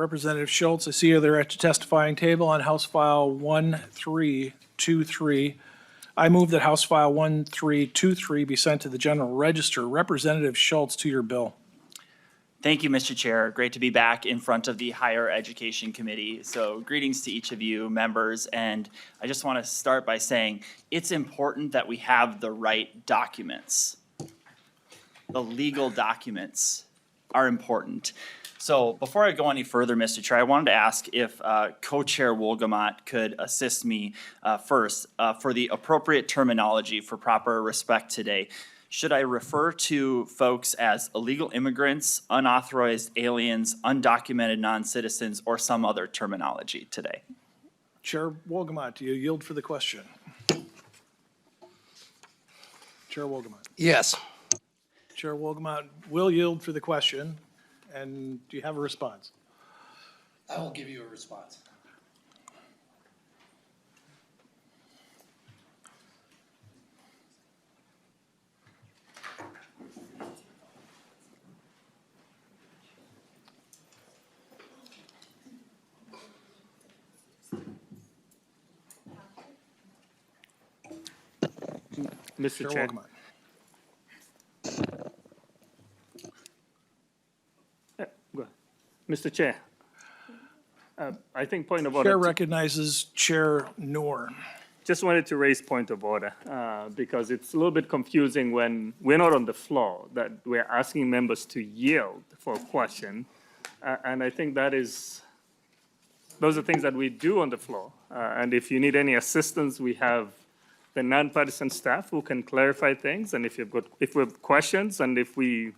Representative Schultz, I see you there at the testifying table on House File 1323. I move that House File 1323 be sent to the General Register. Representative Schultz, to your bill. Thank you, Mr. Chair. Great to be back in front of the Higher Education Committee. So greetings to each of you members. And I just want to start by saying it's important that we have the right documents. The legal documents are important. So before I go any further, Mr. Chair, I wanted to ask if Co-Chair Wolgamott could assist me first for the appropriate terminology for proper respect today. Should I refer to folks as illegal immigrants, unauthorized aliens, undocumented non-citizens, or some other terminology today? Chair Wolgamott, do you yield for the question? Chair Wolgamott. Yes. Chair Wolgamott will yield for the question. And do you have a response? I will give you a response. Mr. Chair. Wolgamott. Go ahead. Mr. Chair, I think point of Chair order. recognizes Chair Noor. Just wanted to raise point of order because it's a little bit confusing when we're not on the floor, that we're asking members to yield for a question. And I think those are things that we do on the floor. And if you need any assistance, we have the nonpartisan staff who can clarify things. And if we have questions and if we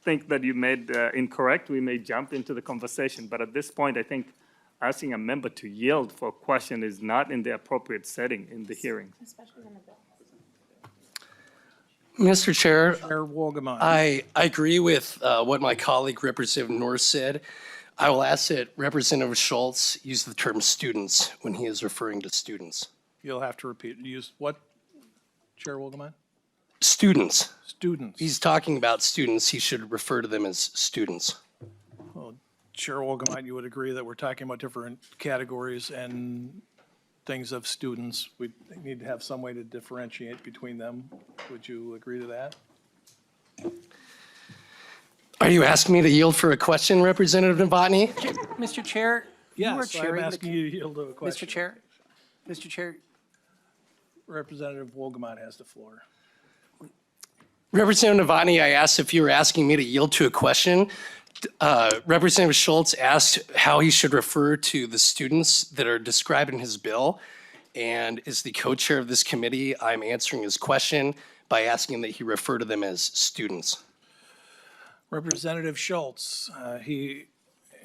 think that you made incorrect, we may jump into the conversation. But at this point, I think asking a member to yield for a question is not in the appropriate setting in the hearing. Especially on the bill. Mr. Chair, Chair Wolgamott. I agree with what my colleague Representative North said. I will ask that Representative Schultz use the term students when he is referring to students. You'll have to repeat. Use what, Chair Wolgamott? Students. Students. He's talking about students. He should refer to them as students. Well, Chair Wolgamott, you would agree that we're talking about different categories and things of students. We need to have some way to differentiate between them. Would you agree to that? Are you asking me to yield for a question, Representative Novotny? Mr. Chair, you are Yes, I'm chairing asking you to yield to a question. Mr. Chair, Representative Wolgamott has the floor. Representative Novotny, I asked if you were asking me to yield to a question. Representative Schultz asked how he should refer to the students that are described in his bill. And as the co-chair of this committee, I'm answering his question by asking that he refer to them as students. Representative Schultz,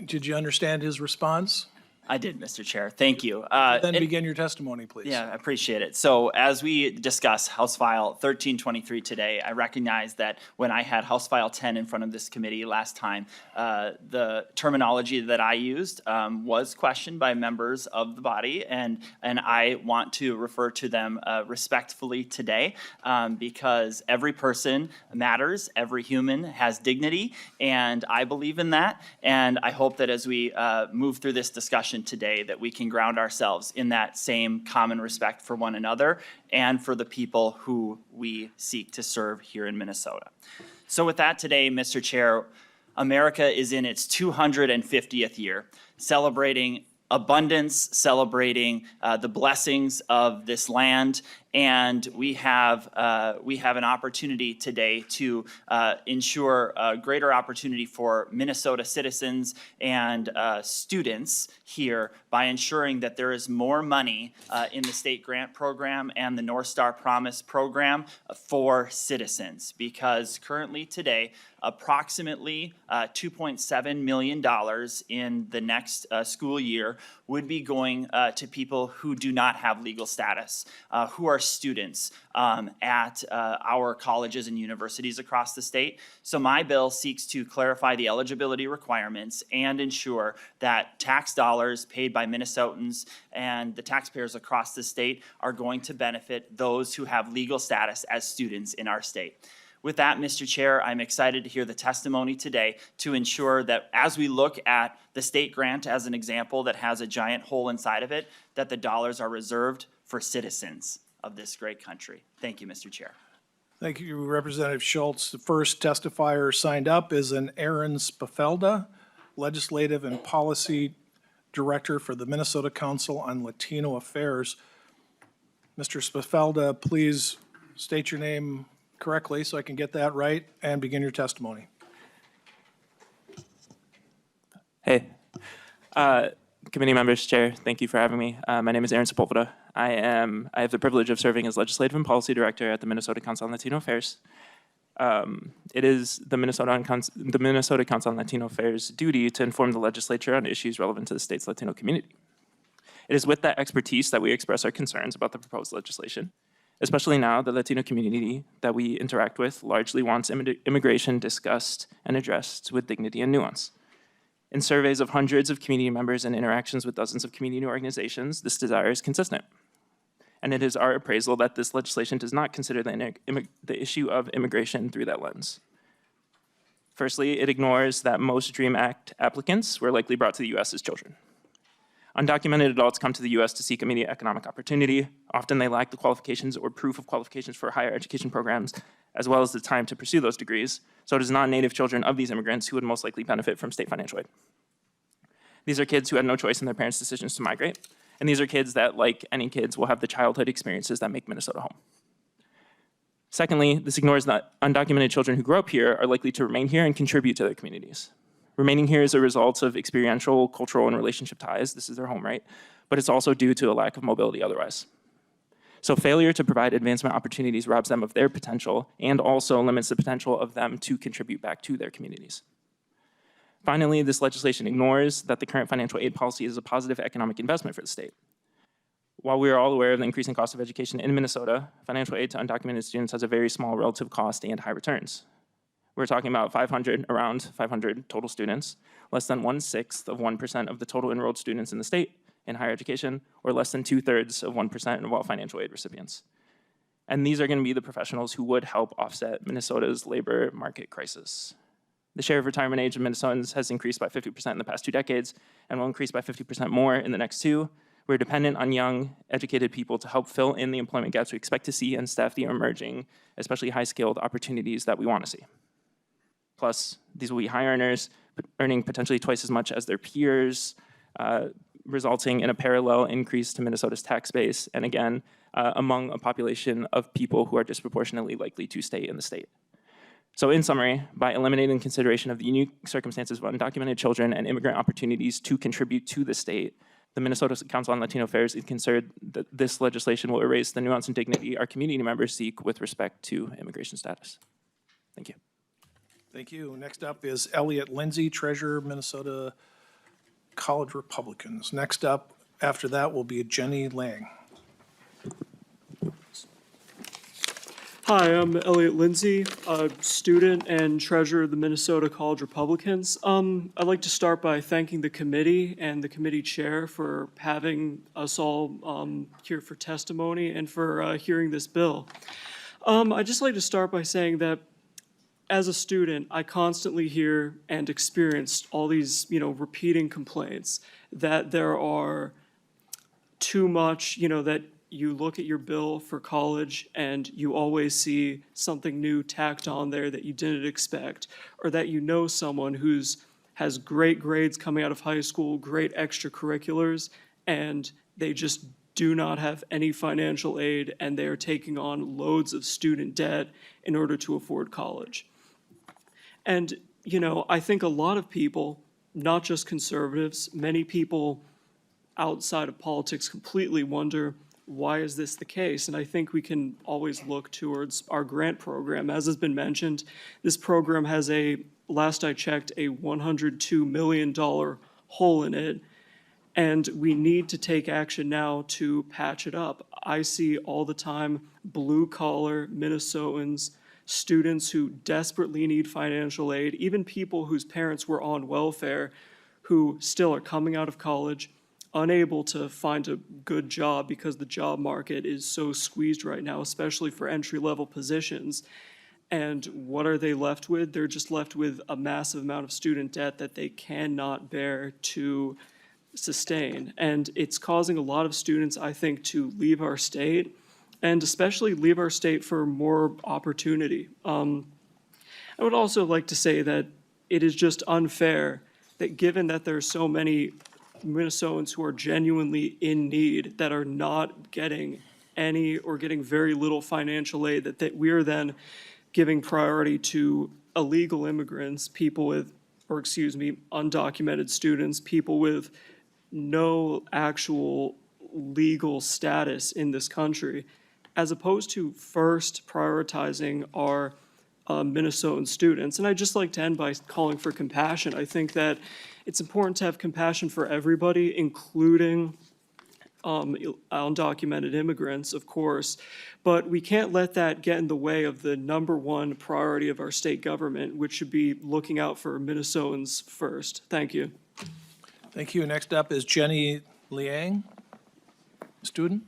did you understand his response? I did, Mr. Chair. Thank you. Then and- begin your testimony, please. Yeah, I appreciate it. So as we discuss House File 1323 today, I recognize that when I had House File 10 in front of this committee last time, the terminology that I used was questioned by members of the body, and I want to refer to them respectfully today because every person matters, every human has dignity, and I believe in that, and I hope that as we move through this discussion today that we can ground ourselves in that same common respect for one another and for the people who we seek to serve here in Minnesota. So with that today, Mr. Chair, America is in its 250th year, celebrating abundance, celebrating the blessings of this land, and we have an opportunity today to ensure a greater opportunity for Minnesota citizens and students here by ensuring that there is more money in the state grant program and the North Star Promise program for citizens, because currently today approximately $2.7 million in the next school year would be going to people who do not have legal status, who are students at our colleges and universities across the state. So my bill seeks to clarify the eligibility requirements and ensure that tax dollars paid by Minnesotans and the taxpayers across the state are going to benefit those who have legal status as students in our state. With that, Mr. Chair, I'm excited to hear the testimony today to ensure that as we look at the state grant as an example that has a giant hole inside of it, that the dollars are reserved for citizens of this great country. Thank you, Mr. Chair. Thank you, Representative Schultz. The first testifier signed up is an Aaron Spafelda, Legislative and Policy Director for the Minnesota Council on Latino Affairs. Mr. Spafelda, please state your name correctly so I can get that right and begin your testimony. Hey, committee members, chair, thank you for having me. My name is Aaron Sepulveda. I have the privilege of serving as Legislative and Policy Director at the Minnesota Council on Latino Affairs. It is the Minnesota Council on Latino Affairs' duty to inform the legislature on issues relevant to the state's Latino community. It is with that expertise that we express our concerns about the proposed legislation, especially now the Latino community that we interact with largely wants immigration discussed and addressed with dignity and nuance. In surveys of hundreds of community members and interactions with dozens of community organizations, this desire is consistent. And it is our appraisal that this legislation does not consider the issue of immigration through that lens. Firstly, it ignores that most DREAM Act applicants were likely brought to the U.S. as children. Undocumented adults come to the U.S. to seek immediate economic opportunity. Often they lack the qualifications or proof of qualifications for higher education programs, as well as the time to pursue those degrees. So it is non-native children of these immigrants who would most likely benefit from state financial aid. These are kids who had no choice in their parents' decisions to migrate. And these are kids that, like any kids, will have the childhood experiences that make Minnesota home. Secondly, this ignores that undocumented children who grow up here are likely to remain here and contribute to their communities. Remaining here is a result of experiential, cultural, and relationship ties. This is their home, right? But it's also due to a lack of mobility otherwise. So failure to provide advancement opportunities robs them of their potential and also limits the potential of them to contribute back to their communities. Finally, this legislation ignores that the current financial aid policy is a positive economic investment for the state. While we are all aware of the increasing cost of education in Minnesota, financial aid to undocumented students has a very small relative cost and high returns. We're talking about around 500 total students, less than 1/6 of 1% of the total enrolled students in the state in higher education, or less than 2/3 of 1% of all financial aid recipients. And these are going to be the professionals who would help offset Minnesota's labor market crisis. The share of retirement age of Minnesotans has increased by 50% in the past 2 decades and will increase by 50% more in the next 2. We're dependent on young, educated people to help fill in the employment gaps we expect to see and staff the emerging, especially high-skilled opportunities that we want to see. Plus, these will be high earners, earning potentially twice as much as their peers, resulting in a parallel increase to Minnesota's tax base, and again, among a population of people who are disproportionately likely to stay in the state. So in summary, by eliminating consideration of the unique circumstances of undocumented children and immigrant opportunities to contribute to the state, the Minnesota Council on Latino Affairs is concerned that this legislation will erase the nuance and dignity our community members seek with respect to immigration status. Thank you. Thank you. Next up is Elliot Lindsay, Treasurer, Minnesota College Republicans. Next up, after that, will be Jenny Lang. Hi, I'm Elliot Lindsay, a student and treasurer of the Minnesota College Republicans. I'd like to start by thanking the committee and the committee chair for having us all here for testimony and for hearing this bill. I'd just like to start by saying that as a student, I constantly hear and experience all these, repeating complaints that there are too much, that you look at your bill for college and you always see something new tacked on there that you didn't expect, or that someone has great grades coming out of high school, great extracurriculars, and they just do not have any financial aid and they are taking on loads of student debt in order to afford college. And, I think a lot of people, not just conservatives, many people outside of politics completely wonder, why is this the case? And I think we can always look towards our grant program. As has been mentioned, this program has last I checked, a $102 million hole in it. And we need to take action now to patch it up. I see all the time blue-collar Minnesotans, students who desperately need financial aid, even people whose parents were on welfare, who still are coming out of college, unable to find a good job because the job market is so squeezed right now, especially for entry-level positions. And what are they left with? They're just left with a massive amount of student debt that they cannot bear to sustain. And it's causing a lot of students, I think, to leave our state, and especially leave our state for more opportunity. I would also like to say that it is just unfair that given that there are so many Minnesotans who are genuinely in need that are not getting any or getting very little financial aid, that we are then giving priority to illegal immigrants, people with, or excuse me, undocumented students, people with no actual legal status in this country, as opposed to first prioritizing our Minnesotan students. And I'd just like to end by calling for compassion. I think that it's important to have compassion for everybody, including undocumented immigrants, of course, but we can't let that get in the way of the #1 priority of our state government, which should be looking out for Minnesotans first. Thank you. Thank you. Next up is Jenny Liang, student.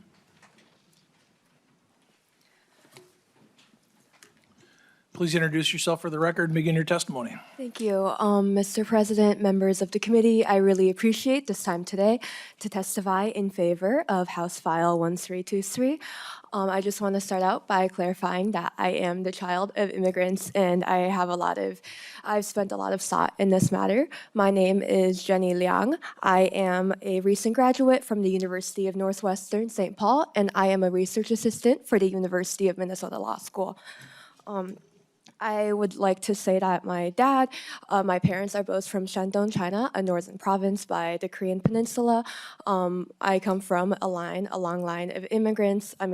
Please introduce yourself for the record and begin your testimony. Thank you. Mr. President, members of the committee, I really appreciate this time today to testify in favor of House File 1323. I just want to start out by clarifying that I am the child of immigrants and I've spent a lot of thought in this matter. My name is Jenny Liang. I am a recent graduate from the University of Northwestern St. Paul, and I am a research assistant for the University of Minnesota Law School. I would like to say that my dad, my parents are both from Shandong, China, a northern province by the Korean Peninsula. I come from a long line of immigrants, a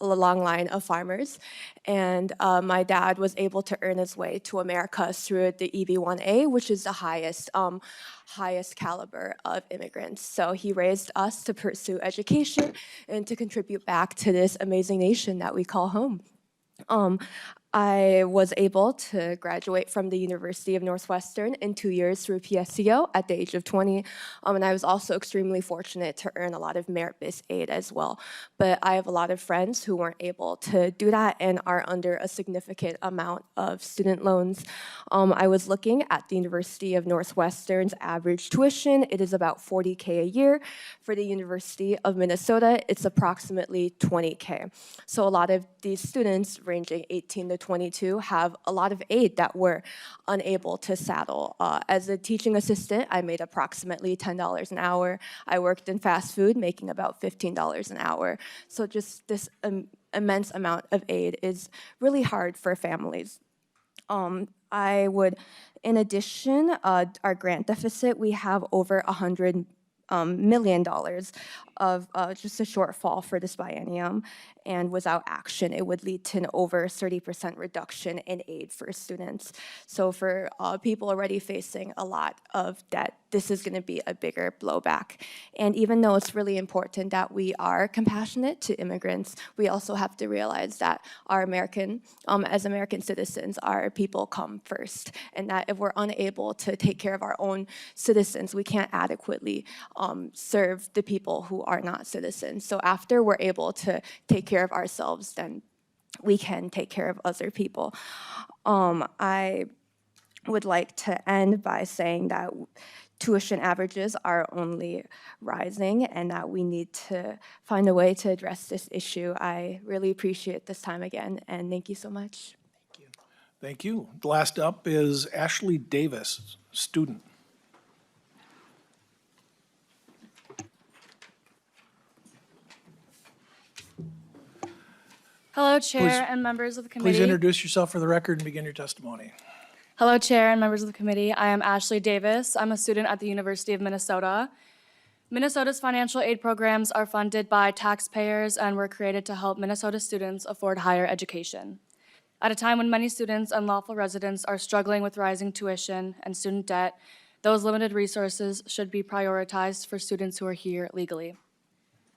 long line of farmers. And my dad was able to earn his way to America through the EB-1A, which is the highest caliber of immigrants. So he raised us to pursue education and to contribute back to this amazing nation that we call home. I was able to graduate from the University of Northwestern in 2 years through PSCO at the age of 20, and I was also extremely fortunate to earn a lot of merit-based aid as well. But I have a lot of friends who weren't able to do that and are under a significant amount of student loans. I was looking at the University of Northwestern's average tuition. It is about $40K a year. For the University of Minnesota, it's approximately $20K. So a lot of these students ranging 18 to 22 have a lot of aid that we're unable to saddle. As a teaching assistant, I made approximately $10 an hour. I worked in fast food, making about $15 an hour. So just this immense amount of aid is really hard for families. In addition, our grant deficit, we have over $100 million of just a shortfall for this biennium, and without action, it would lead to an over 30% reduction in aid for students. So for people already facing a lot of debt, this is going to be a bigger blowback. And even though it's really important that we are compassionate to immigrants, we also have to realize that as American citizens, our people come first, and that if we're unable to take care of our own citizens, we can't adequately serve the people who are not citizens. So after we're able to take care of ourselves, then we can take care of other people. I would like to end by saying that tuition averages are only rising and that we need to find a way to address this issue. I really appreciate this time again, and thank you so much. Thank you. Last up is Ashley Davis, student. Hello, Chair Please- and members of the committee. Please introduce yourself for the record and begin your testimony. Hello, Chair and members of the committee. I am Ashley Davis. I'm a student at the University of Minnesota. Minnesota's financial aid programs are funded by taxpayers and were created to help Minnesota students afford higher education. At a time when many students and lawful residents are struggling with rising tuition and student debt, those limited resources should be prioritized for students who are here legally.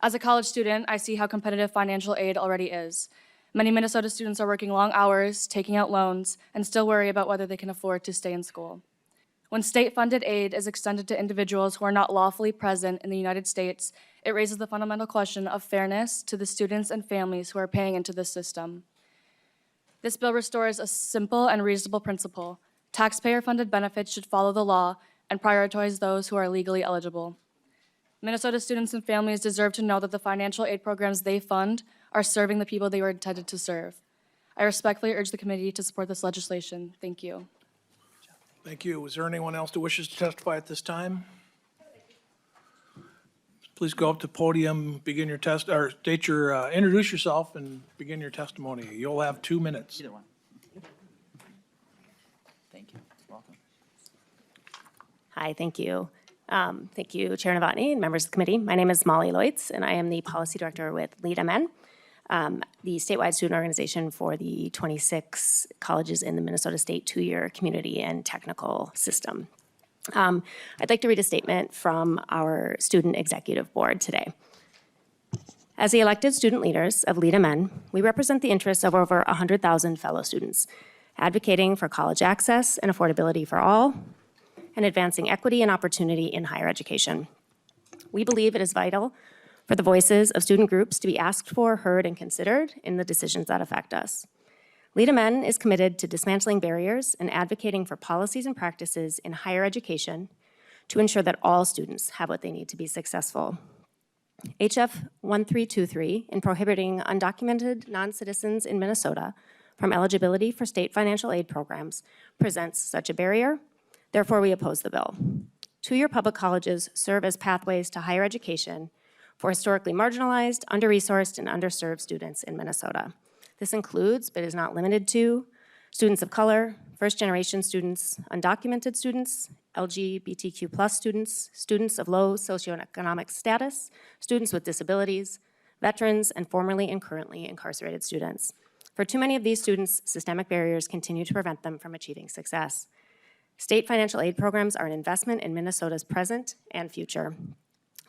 As a college student, I see how competitive financial aid already is. Many Minnesota students are working long hours, taking out loans, and still worry about whether they can afford to stay in school. When state-funded aid is extended to individuals who are not lawfully present in the United States, it raises the fundamental question of fairness to the students and families who are paying into this system. This bill restores a simple and reasonable principle. Taxpayer-funded benefits should follow the law and prioritize those who are legally eligible. Minnesota students and families deserve to know that the financial aid programs they fund are serving the people they were intended to serve. I respectfully urge the committee to support this legislation. Thank you. Thank you. Is there anyone else who wishes to testify at this time? Please go up to the podium, begin your introduce yourself and begin your testimony. You'll have 2 minutes. Either one. Thank you. Welcome. Hi, thank you. Thank you, Chair Novotny and members of the committee. My name is Molly Loitz, and I am the policy director with Lead MN, the statewide student organization for the 26 colleges in the Minnesota State two-year community and technical system. I'd like to read a statement from our student executive board today. As the elected student leaders of Lead MN, we represent the interests of over 100,000 fellow students, advocating for college access and affordability for all, and advancing equity and opportunity in higher education. We believe it is vital for the voices of student groups to be asked for, heard, and considered in the decisions that affect us. Lead MN is committed to dismantling barriers and advocating for policies and practices in higher education to ensure that all students have what they need to be successful. HF 1323, in prohibiting undocumented non-citizens in Minnesota from eligibility for state financial aid programs, presents such a barrier. Therefore, we oppose the bill. Two-year public colleges serve as pathways to higher education for historically marginalized, under-resourced, and underserved students in Minnesota. This includes, but is not limited to, students of color, first-generation students, undocumented students, LGBTQ+ students, students of low socioeconomic status, students with disabilities, veterans, and formerly and currently incarcerated students. For too many of these students, systemic barriers continue to prevent them from achieving success. State financial aid programs are an investment in Minnesota's present and future.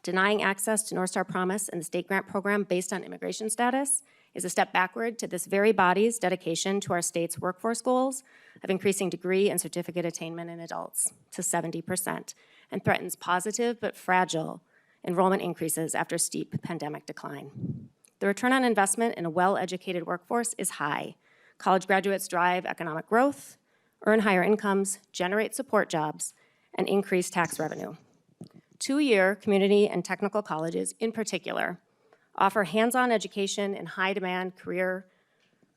Denying access to North Star Promise and the state grant program based on immigration status is a step backward to this very body's dedication to our state's workforce goals of increasing degree and certificate attainment in adults to 70%, and threatens positive but fragile enrollment increases after steep pandemic decline. The return on investment in a well-educated workforce is high. College graduates drive economic growth, earn higher incomes, generate support jobs, and increase tax revenue. Two-year community and technical colleges, in particular, offer hands-on education in high-demand career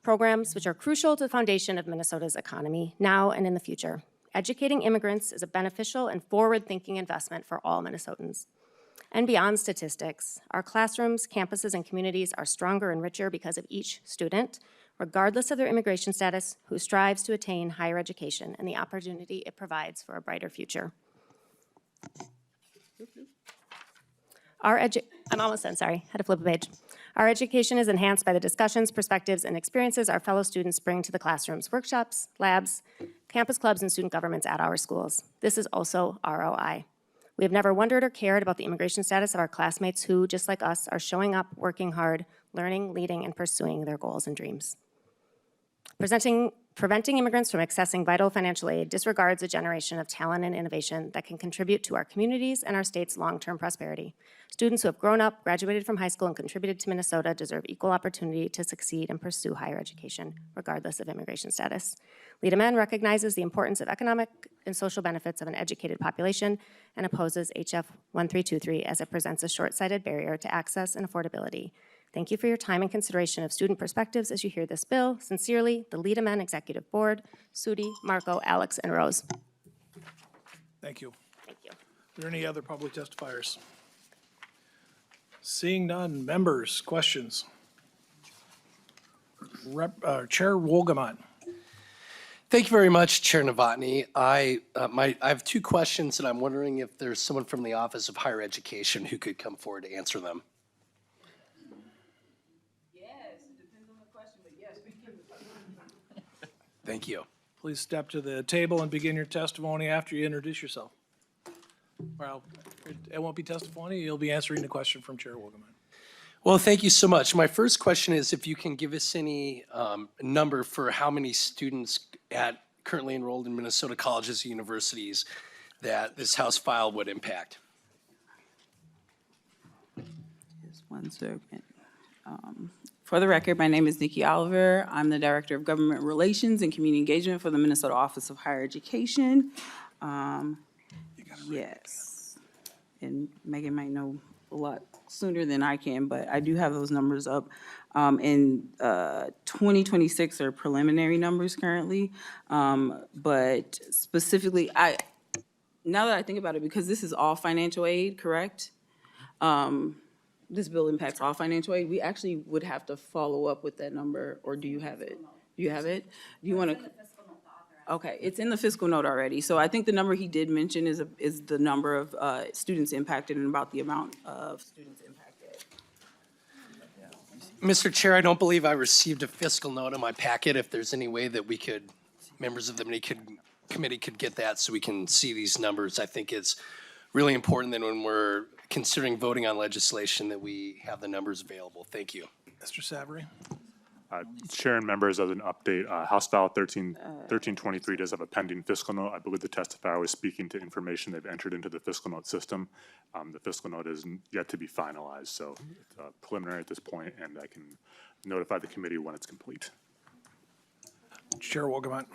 programs which are crucial to the foundation of Minnesota's economy now and in the future. Educating immigrants is a beneficial and forward-thinking investment for all Minnesotans. And beyond statistics, our classrooms, campuses, and communities are stronger and richer because of each student, regardless of their immigration status, who strives to attain higher education and the opportunity it provides for a brighter future. I'm almost done, sorry, had to flip a page. Our education is enhanced by the discussions, perspectives, and experiences our fellow students bring to the classrooms, workshops, labs, campus clubs, and student governments at our schools. This is also ROI. We have never wondered or cared about the immigration status of our classmates who, just like us, are showing up, working hard, learning, leading, and pursuing their goals and dreams. Preventing immigrants from accessing vital financial aid disregards a generation of talent and innovation that can contribute to our communities and our state's long-term prosperity. Students who have grown up, graduated from high school, and contributed to Minnesota deserve equal opportunity to succeed and pursue higher education, regardless of immigration status. Lead MN recognizes the importance of economic and social benefits of an educated population and opposes HF 1323 as it presents a short-sighted barrier to access and affordability. Thank you for your time and consideration of student perspectives as you hear this bill. Sincerely, the Lead MN Executive Board, Sudi, Marco, Alex, and Rose. Thank you. Thank you. Are there any other public testifiers? Seeing none, members, questions? Chair Wolgamott. Thank you very much, Chair Novotny. I have two questions, and I'm wondering if there's someone from the Office of Higher Education who could come forward to answer them. Thank you. Please step to the table and begin your testimony after you introduce yourself. Well, it won't be testimony, you'll be answering the question from Chair Wolgamott. Well, thank you so much. My first question is if you can give us any number for how many students currently enrolled in Minnesota colleges and universities that this House file would impact. Just one second. For the record, my name is Nikki Oliver. I'm the Director of Government Relations and Community Engagement for the Minnesota Office of Higher Education. Yes. And Megan might know a lot sooner than I can, but I do have those numbers up. In 2026 are preliminary numbers currently. But specifically, now that I think about it, because this is all financial aid, correct? This bill impacts all financial aid. We actually would have to follow up with that number, or do you have it? Do you have it? Do you want to? Okay, it's in the fiscal note already. So I think the number he did mention is the number of students impacted and about the amount of students impacted. Mr. Chair, I don't believe I received a fiscal note in my packet. If there's any way that we could, members of the committee could get that so we can see these numbers, I think it's really important that when we're considering voting on legislation that we have the numbers available. Thank you. Mr. Savory? Chair and members, as an update, House File 1323 does have a pending fiscal note. I believe the testifier was speaking to information they've entered into the fiscal note system. The fiscal note is yet to be finalized, so it's preliminary at this point, and I can notify the committee when it's complete. Chair Wolgamott?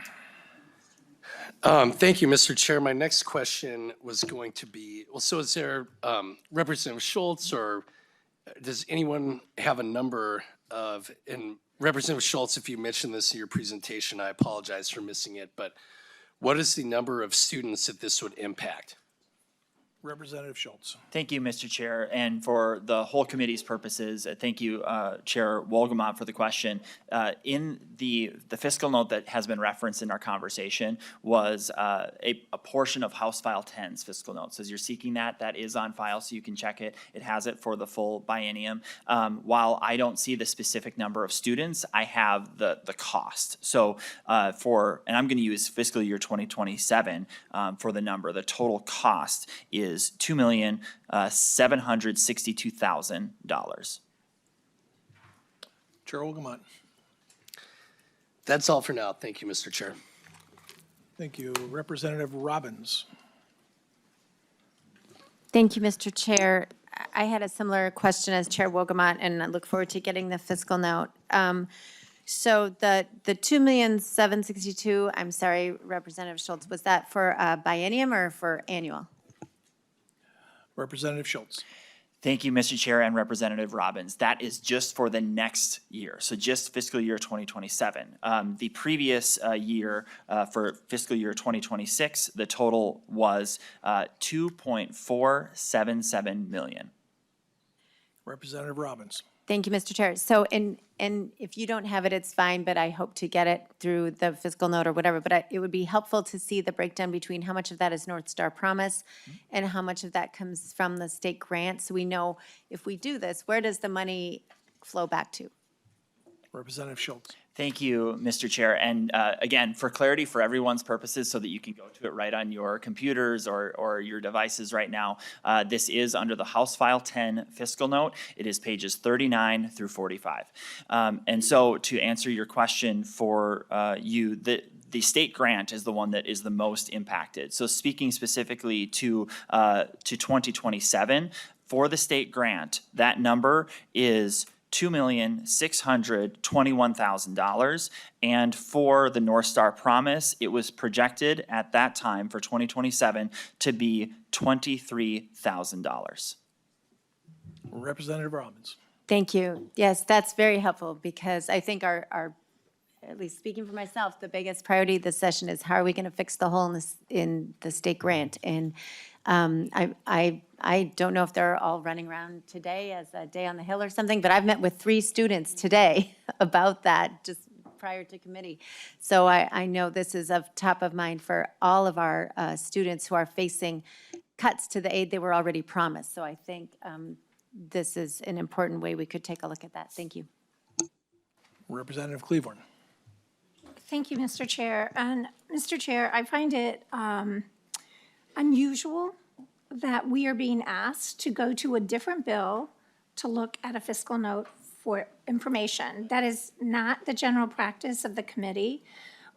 Thank you, Mr. Chair. My next question was going to be, well, so is there Representative Schultz, or does anyone have a number of, and Representative Schultz, if you mentioned this in your presentation, I apologize for missing it, but what is the number of students that this would impact? Representative Schultz? Thank you, Mr. Chair, and for the whole committee's purposes, thank you, Chair Wolgamott, for the question. In the fiscal note that has been referenced in our conversation was a portion of House File 10's fiscal note. So as you're seeking that, that is on file, so you can check it. It has it for the full biennium. While I don't see the specific number of students, I have the cost. So and I'm going to use fiscal year 2027 for the number. The total cost is $2,762,000. Chair Wolgamott? That's all for now. Thank you, Mr. Chair. Thank you. Representative Robbins? Thank you, Mr. Chair. I had a similar question as Chair Wolgamott, and I look forward to getting the fiscal note. So the $2,762,000, I'm sorry, Representative Schultz, was that for biennium or for annual? Representative Schultz? Thank you, Mr. Chair and Representative Robbins. That is just for the next year, so just fiscal year 2027. The previous year, for fiscal year 2026, the total was $2.477 million. Representative Robbins? Thank you, Mr. Chair. So, and if you don't have it, it's fine, but I hope to get it through the fiscal note or whatever. But it would be helpful to see the breakdown between how much of that is North Star Promise and how much of that comes from the state grant. So we know if we do this, where does the money flow back to? Representative Schultz? Thank you, Mr. Chair. And again, for clarity for everyone's purposes so that you can go to it right on your computers or your devices right now, this is under the House File 10 fiscal note. It is pages 39 through 45. And so to answer your question for you, the state grant is the one that is the most impacted. So speaking specifically to 2027, for the state grant, that number is $2,621,000, and for the North Star Promise, it was projected at that time for 2027 to be $23,000. Representative Robbins? Thank you. Yes, that's very helpful because I think our at least speaking for myself, the biggest priority this session is how are we going to fix the hole in the state grant? And I don't know if they're all running around today as a day on the Hill or something, but I've met with 3 students today about that just prior to committee. So I know this is of top of mind for all of our students who are facing cuts to the aid they were already promised. So I think this is an important way we could take a look at that. Thank you. Representative Cleavorn? Thank you, Mr. Chair. And Mr. Chair, I find it unusual that we are being asked to go to a different bill to look at a fiscal note for information. That is not the general practice of the committee.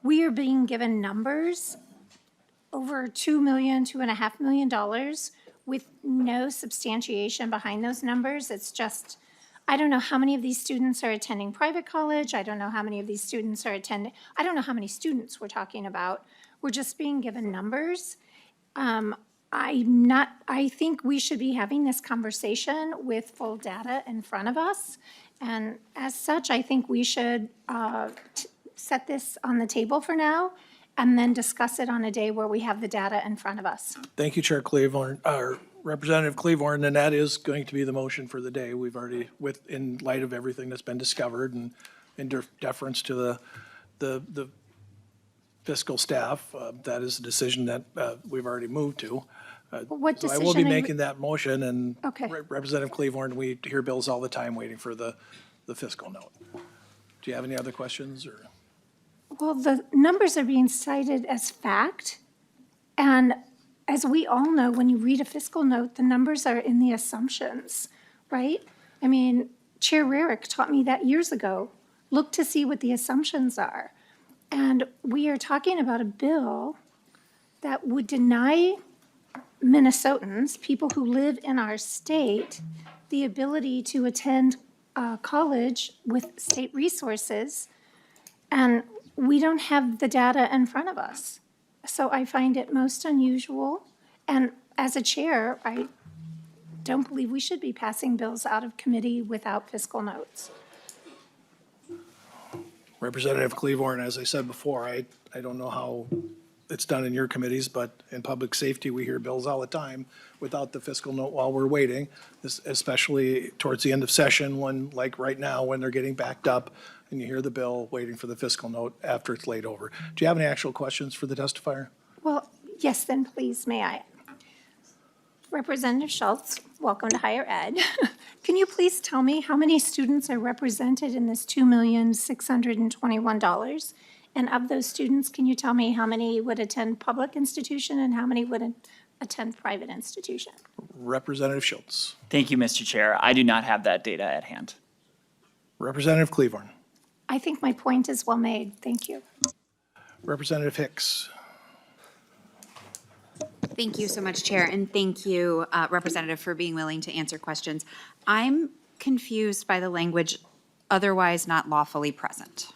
We are being given numbers over $2 million, $2.5 million with no substantiation behind those numbers. It's just I don't know how many of these students are attending private college. I don't know how many of these students are attending, I don't know how many students we're talking about. We're just being given numbers. I think we should be having this conversation with full data in front of us. And as such, I think we should set this on the table for now and then discuss it on a day where we have the data in front of us. Thank you, Chair Claiborne, or Representative Claiborne, and that is going to be the motion for the day. We've already, in light of everything that's been discovered and in deference to the fiscal staff, that is a decision that we've already moved to. What So I decision will be are you- making that motion, and Okay. Representative Claiborne, we hear bills all the time waiting for the fiscal note. Do you have any other questions, or? Well, the numbers are being cited as fact. And as we all know, when you read a fiscal note, the numbers are in the assumptions, right? I mean, Chair Rarick taught me that years ago. Look to see what the assumptions are. And we are talking about a bill that would deny Minnesotans, people who live in our state, the ability to attend college with state resources. And we don't have the data in front of us. So I find it most unusual. And as a chair, I don't believe we should be passing bills out of committee without fiscal notes. Representative Claiborne, as I said before, I don't know how it's done in your committees, but in public safety, we hear bills all the time without the fiscal note while we're waiting, especially towards the end of session when, like right now, when they're getting backed up and you hear the bill waiting for the fiscal note after it's laid over. Do you have any actual questions for the testifier? Well, yes, then please, may I? Representative Schultz, welcome to higher ed. Can you please tell me how many students are represented in this $2,621,000? And of those students, can you tell me how many would attend public institution and how many would attend private institution? Representative Schultz. Thank you, Mr. Chair. I do not have that data at hand. Representative Claiborne. I think my point is well made. Thank you. Representative Hicks. Thank you so much, Chair, and thank you, Representative, for being willing to answer questions. I'm confused by the language, otherwise not lawfully present.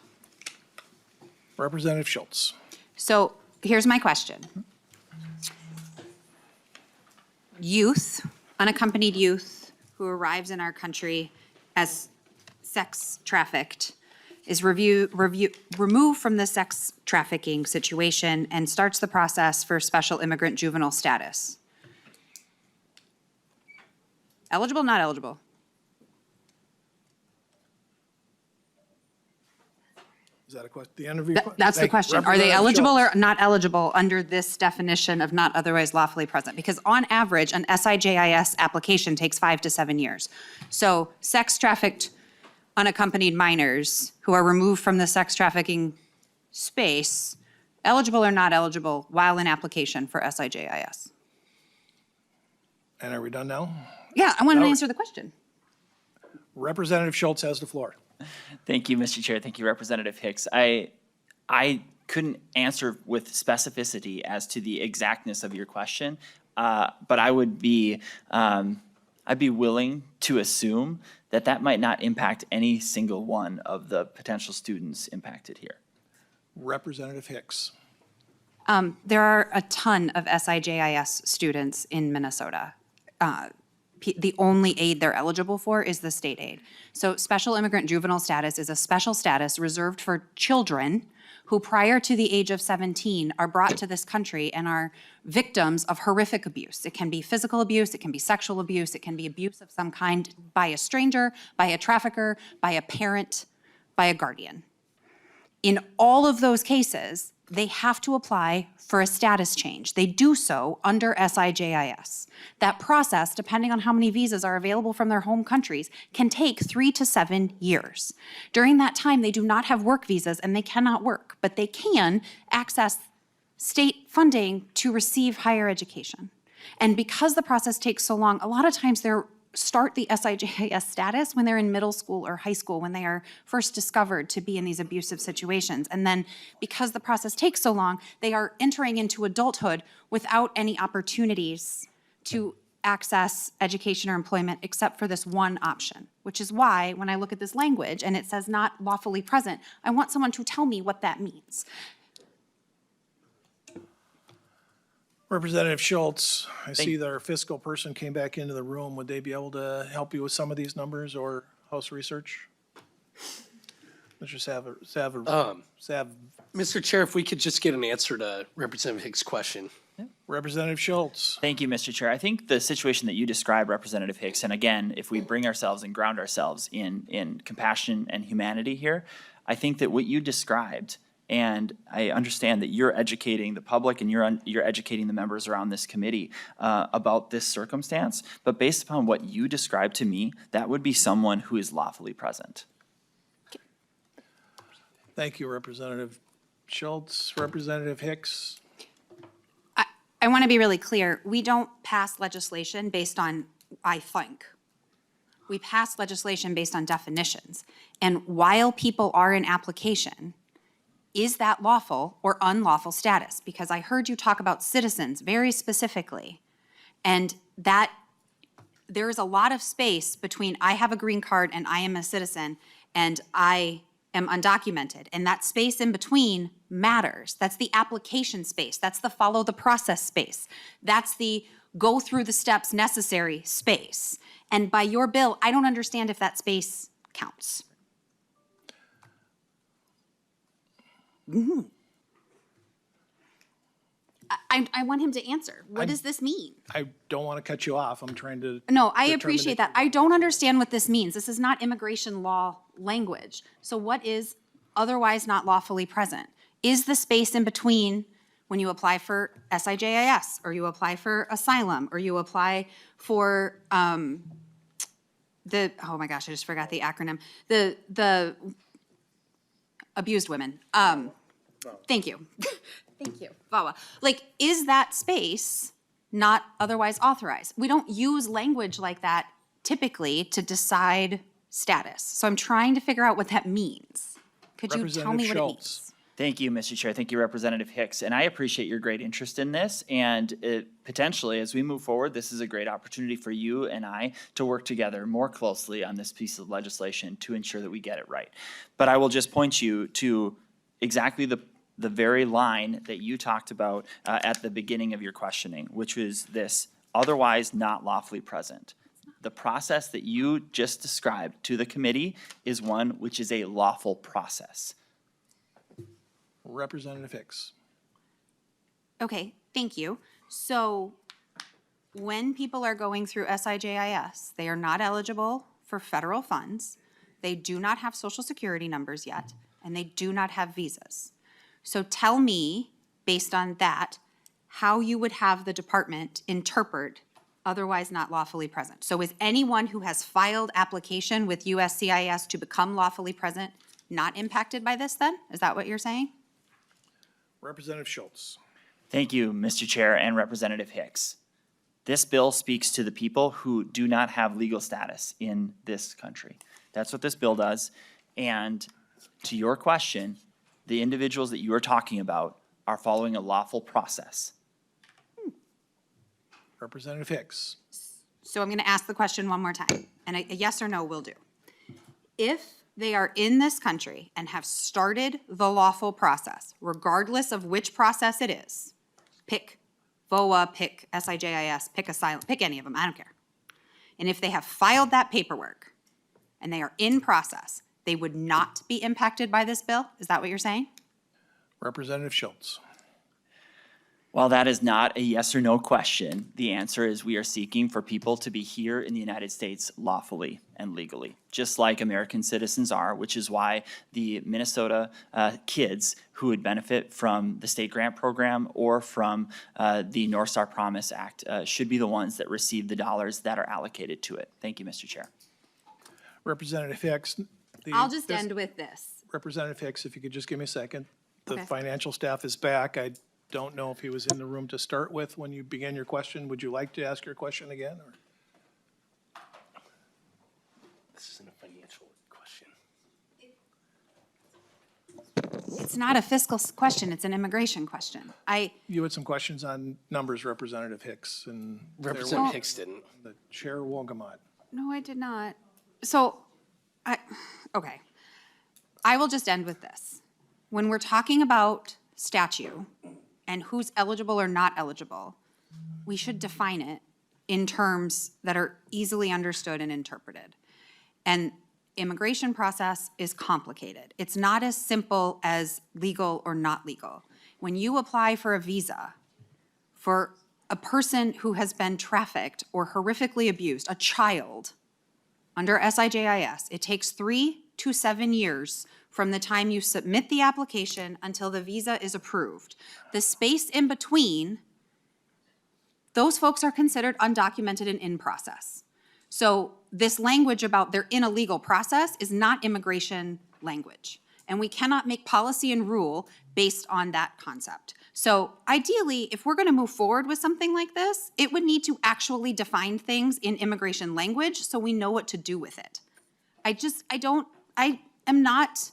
Representative Schultz. So here's my question. Youth, unaccompanied youth who arrives in our country as sex trafficked is removed from the sex trafficking situation and starts the process for special immigrant juvenile status. Eligible, not eligible? Is that a question? The end of your question? That's the question. Are they eligible or not eligible under this definition of not otherwise lawfully present? Because on average, an SIJIS application takes 5 to 7 years. So sex trafficked unaccompanied minors who are removed from the sex trafficking space, eligible or not eligible while in application for SIJIS? And are we done now? Yeah, I want to No. answer the question. Representative Schultz has the floor. Thank you, Mr. Chair. Thank you, Representative Hicks. I couldn't answer with specificity as to the exactness of your question, but I would be I'd be willing to assume that that might not impact any single one of the potential students impacted here. Representative Hicks. There are a ton of SIJIS students in Minnesota. The only aid they're eligible for is the state aid. So special immigrant juvenile status is a special status reserved for children who prior to the age of 17 are brought to this country and are victims of horrific abuse. It can be physical abuse, it can be sexual abuse, it can be abuse of some kind by a stranger, by a trafficker, by a parent, by a guardian. In all of those cases, they have to apply for a status change. They do so under SIJIS. That process, depending on how many visas are available from their home countries, can take 3 to 7 years. During that time, they do not have work visas and they cannot work, but they can access state funding to receive higher education. And because the process takes so long, a lot of times they're start the SIJIS status when they're in middle school or high school, when they are first discovered to be in these abusive situations. And then because the process takes so long, they are entering into adulthood without any opportunities to access education or employment except for this one option, which is why when I look at this language and it says not lawfully present, I want someone to tell me what that means. Representative Schultz, I see that our fiscal person came back into the room. Would they be able to help you with some of these numbers or house research? Mr. Mr. Chair, if we could just get an answer to Representative Hicks' question. Representative Schultz. Thank you, Mr. Chair. I think the situation that you described, Representative Hicks, and again, if we bring ourselves and ground ourselves in compassion and humanity here, I think that what you described, and I understand that you're educating the public and you're educating the members around this committee about this circumstance, but based upon what you described to me, that would be someone who is lawfully present. Thank you, Representative Schultz. Representative Hicks. I want to be really clear. We don't pass legislation based on I think. We pass legislation based on definitions. And while people are in application, is that lawful or unlawful status? Because I heard you talk about citizens very specifically. And that there is a lot of space between I have a green card and I am a citizen and I am undocumented. And that space in between matters. That's the application space. That's the follow the process space. That's the go through the steps necessary space. And by your bill, I don't understand if that space counts. I want him to answer. What does this mean? I don't want to cut you off. I'm trying to. No, I determine appreciate if- that. I don't understand what this means. This is not immigration law language. So what is otherwise not lawfully present? Is the space in between when you apply for SIJIS, or you apply for asylum, or you apply for oh my gosh, I just forgot the acronym. The abused women. Thank you. Thank you, VAWA. Like, is that space not otherwise authorized? We don't use language like that typically to decide status. So I'm trying to figure out what that means. Could you tell me what it means? Thank you, Mr. Chair. Thank you, Representative Hicks. And I appreciate your great interest in this. And potentially, as we move forward, this is a great opportunity for you and I to work together more closely on this piece of legislation to ensure that we get it right. But I will just point you to exactly the very line that you talked about at the beginning of your questioning, which was this otherwise not lawfully present. The process that you just described to the committee is one which is a lawful process. Representative Hicks. Okay, thank you. So when people are going through SIJIS, they are not eligible for federal funds. They do not have social security numbers yet, and they do not have visas. So tell me, based on that, how you would have the department interpret otherwise not lawfully present. So is anyone who has filed application with USCIS to become lawfully present not impacted by this then? Is that what you're saying? Representative Schultz. Thank you, Mr. Chair and Representative Hicks. This bill speaks to the people who do not have legal status in this country. That's what this bill does. And to your question, the individuals that you are talking about are following a lawful process. Representative Hicks. So I'm going to ask the question one more time, and a yes or no will do. If they are in this country and have started the lawful process, regardless of which process it is, pick VOA, pick SIJIS, pick asylum, pick any of them, I don't care. And if they have filed that paperwork and they are in process, they would not be impacted by this bill? Is that what you're saying? Representative Schultz. While that is not a yes or no question, the answer is we are seeking for people to be here in the United States lawfully and legally, just like American citizens are, which is why the Minnesota kids who would benefit from the state grant program or from the North Star Promise Act should be the ones that receive the dollars that are allocated to it. Thank you, Mr. Chair. Representative Hicks. I'll just end with this. Representative Hicks, if you could just give me a second. The Okay. financial staff is back. I don't know if he was in the room to start with when you began your question. Would you like to ask your question again? Or? This isn't a financial question. It's not a fiscal question, it's an immigration question. You had some questions on numbers, Representative Hicks, and Representative Hicks didn't. the Chair Wogamot. No, I did not. So, okay. I will just end with this. When we're talking about statute and who's eligible or not eligible, we should define it in terms that are easily understood and interpreted. And immigration process is complicated. It's not as simple as legal or not legal. When you apply for a visa for a person who has been trafficked or horrifically abused, a child, under SIJIS, it takes 3 to 7 years from the time you submit the application until the visa is approved. The space in between, those folks are considered undocumented and in process. So this language about they're in a legal process is not immigration language. And we cannot make policy and rule based on that concept. So ideally, if we're gonna move forward with something like this, it would need to actually define things in immigration language so we know what to do with it. I am not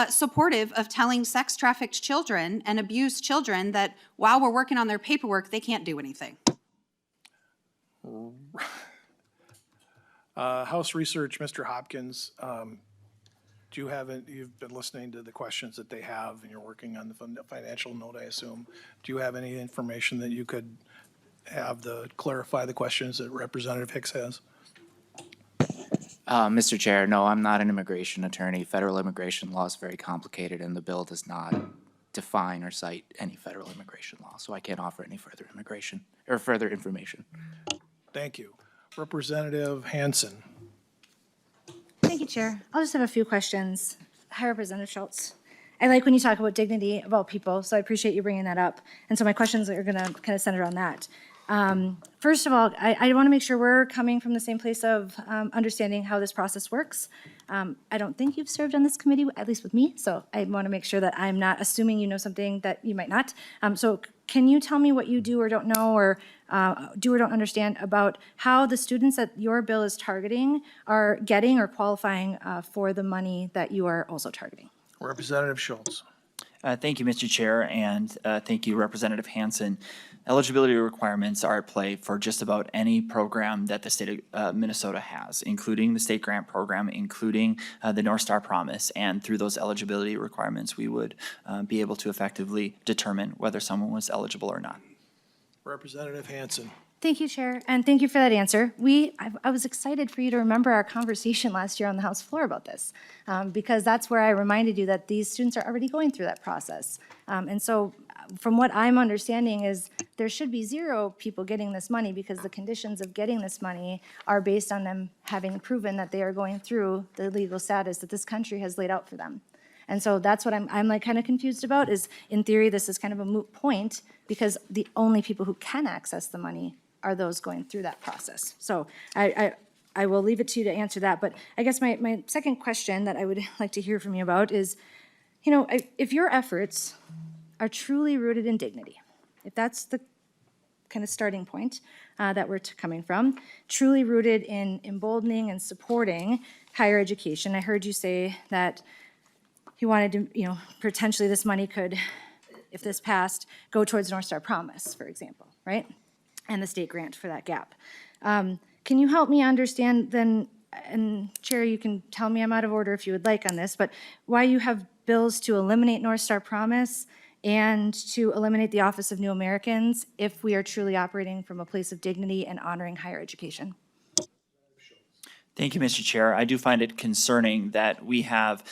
supportive of telling sex trafficked children and abused children that while we're working on their paperwork, they can't do anything. House Research, Mr. Hopkins, do you have, you've been listening to the questions that they have, and you're working on the financial note, I assume. Do you have any information that you could have clarify the questions that Representative Hicks has? Mr. Chair, no, I'm not an immigration attorney. Federal immigration law is very complicated, and the bill does not define or cite any federal immigration law, so I can't offer any further immigration or further information. Thank you. Representative Hansen. Thank you, Chair. I'll just have a few questions. Hi, Representative Schultz. I like when you talk about dignity of all people, so I appreciate you bringing that up. And so my questions are going to kind of center on that. First of all, I want to make sure we're coming from the same place of understanding how this process works. I don't think you've served on this committee, at least with me, so I want to make sure that I'm not assuming you know something that you might not. So can you tell me what you do or don't know, or do or don't understand about how the students that your bill is targeting are getting or qualifying for the money that you are also targeting? Representative Schultz. Thank you, Mr. Chair, and thank you, Representative Hansen. Eligibility requirements are at play for just about any program that the state of Minnesota has, including the state grant program, including the North Star Promise. And through those eligibility requirements, we would be able to effectively determine whether someone was eligible or not. Representative Hansen. Thank you, Chair, and thank you for that answer. I was excited for you to remember our conversation last year on the House floor about this, because that's where I reminded you that these students are already going through that process. And so from what I'm understanding is there should be 0 people getting this money because the conditions of getting this money are based on them having proven that they are going through the legal status that this country has laid out for them. And so that's what I'm like kind of confused about is, in theory, this is kind of a moot point because the only people who can access the money are those going through that process. So I will leave it to you to answer that. But I guess my second question that I would like to hear from you about is, you know, if your efforts are truly rooted in dignity, if that's the kind of starting point that we're coming from, truly rooted in emboldening and supporting higher education. I heard you say that you wanted to, you know, potentially this money could, if this passed, go towards North Star Promise, for example, right? And the state grant for that gap. Can you help me understand then, and Chair, you can tell me I'm out of order if you would like on this, but why you have bills to eliminate North Star Promise and to eliminate the Office of New Americans if we are truly operating from a place of dignity and honoring higher education? Thank you, Mr. Chair. I do find it concerning that we have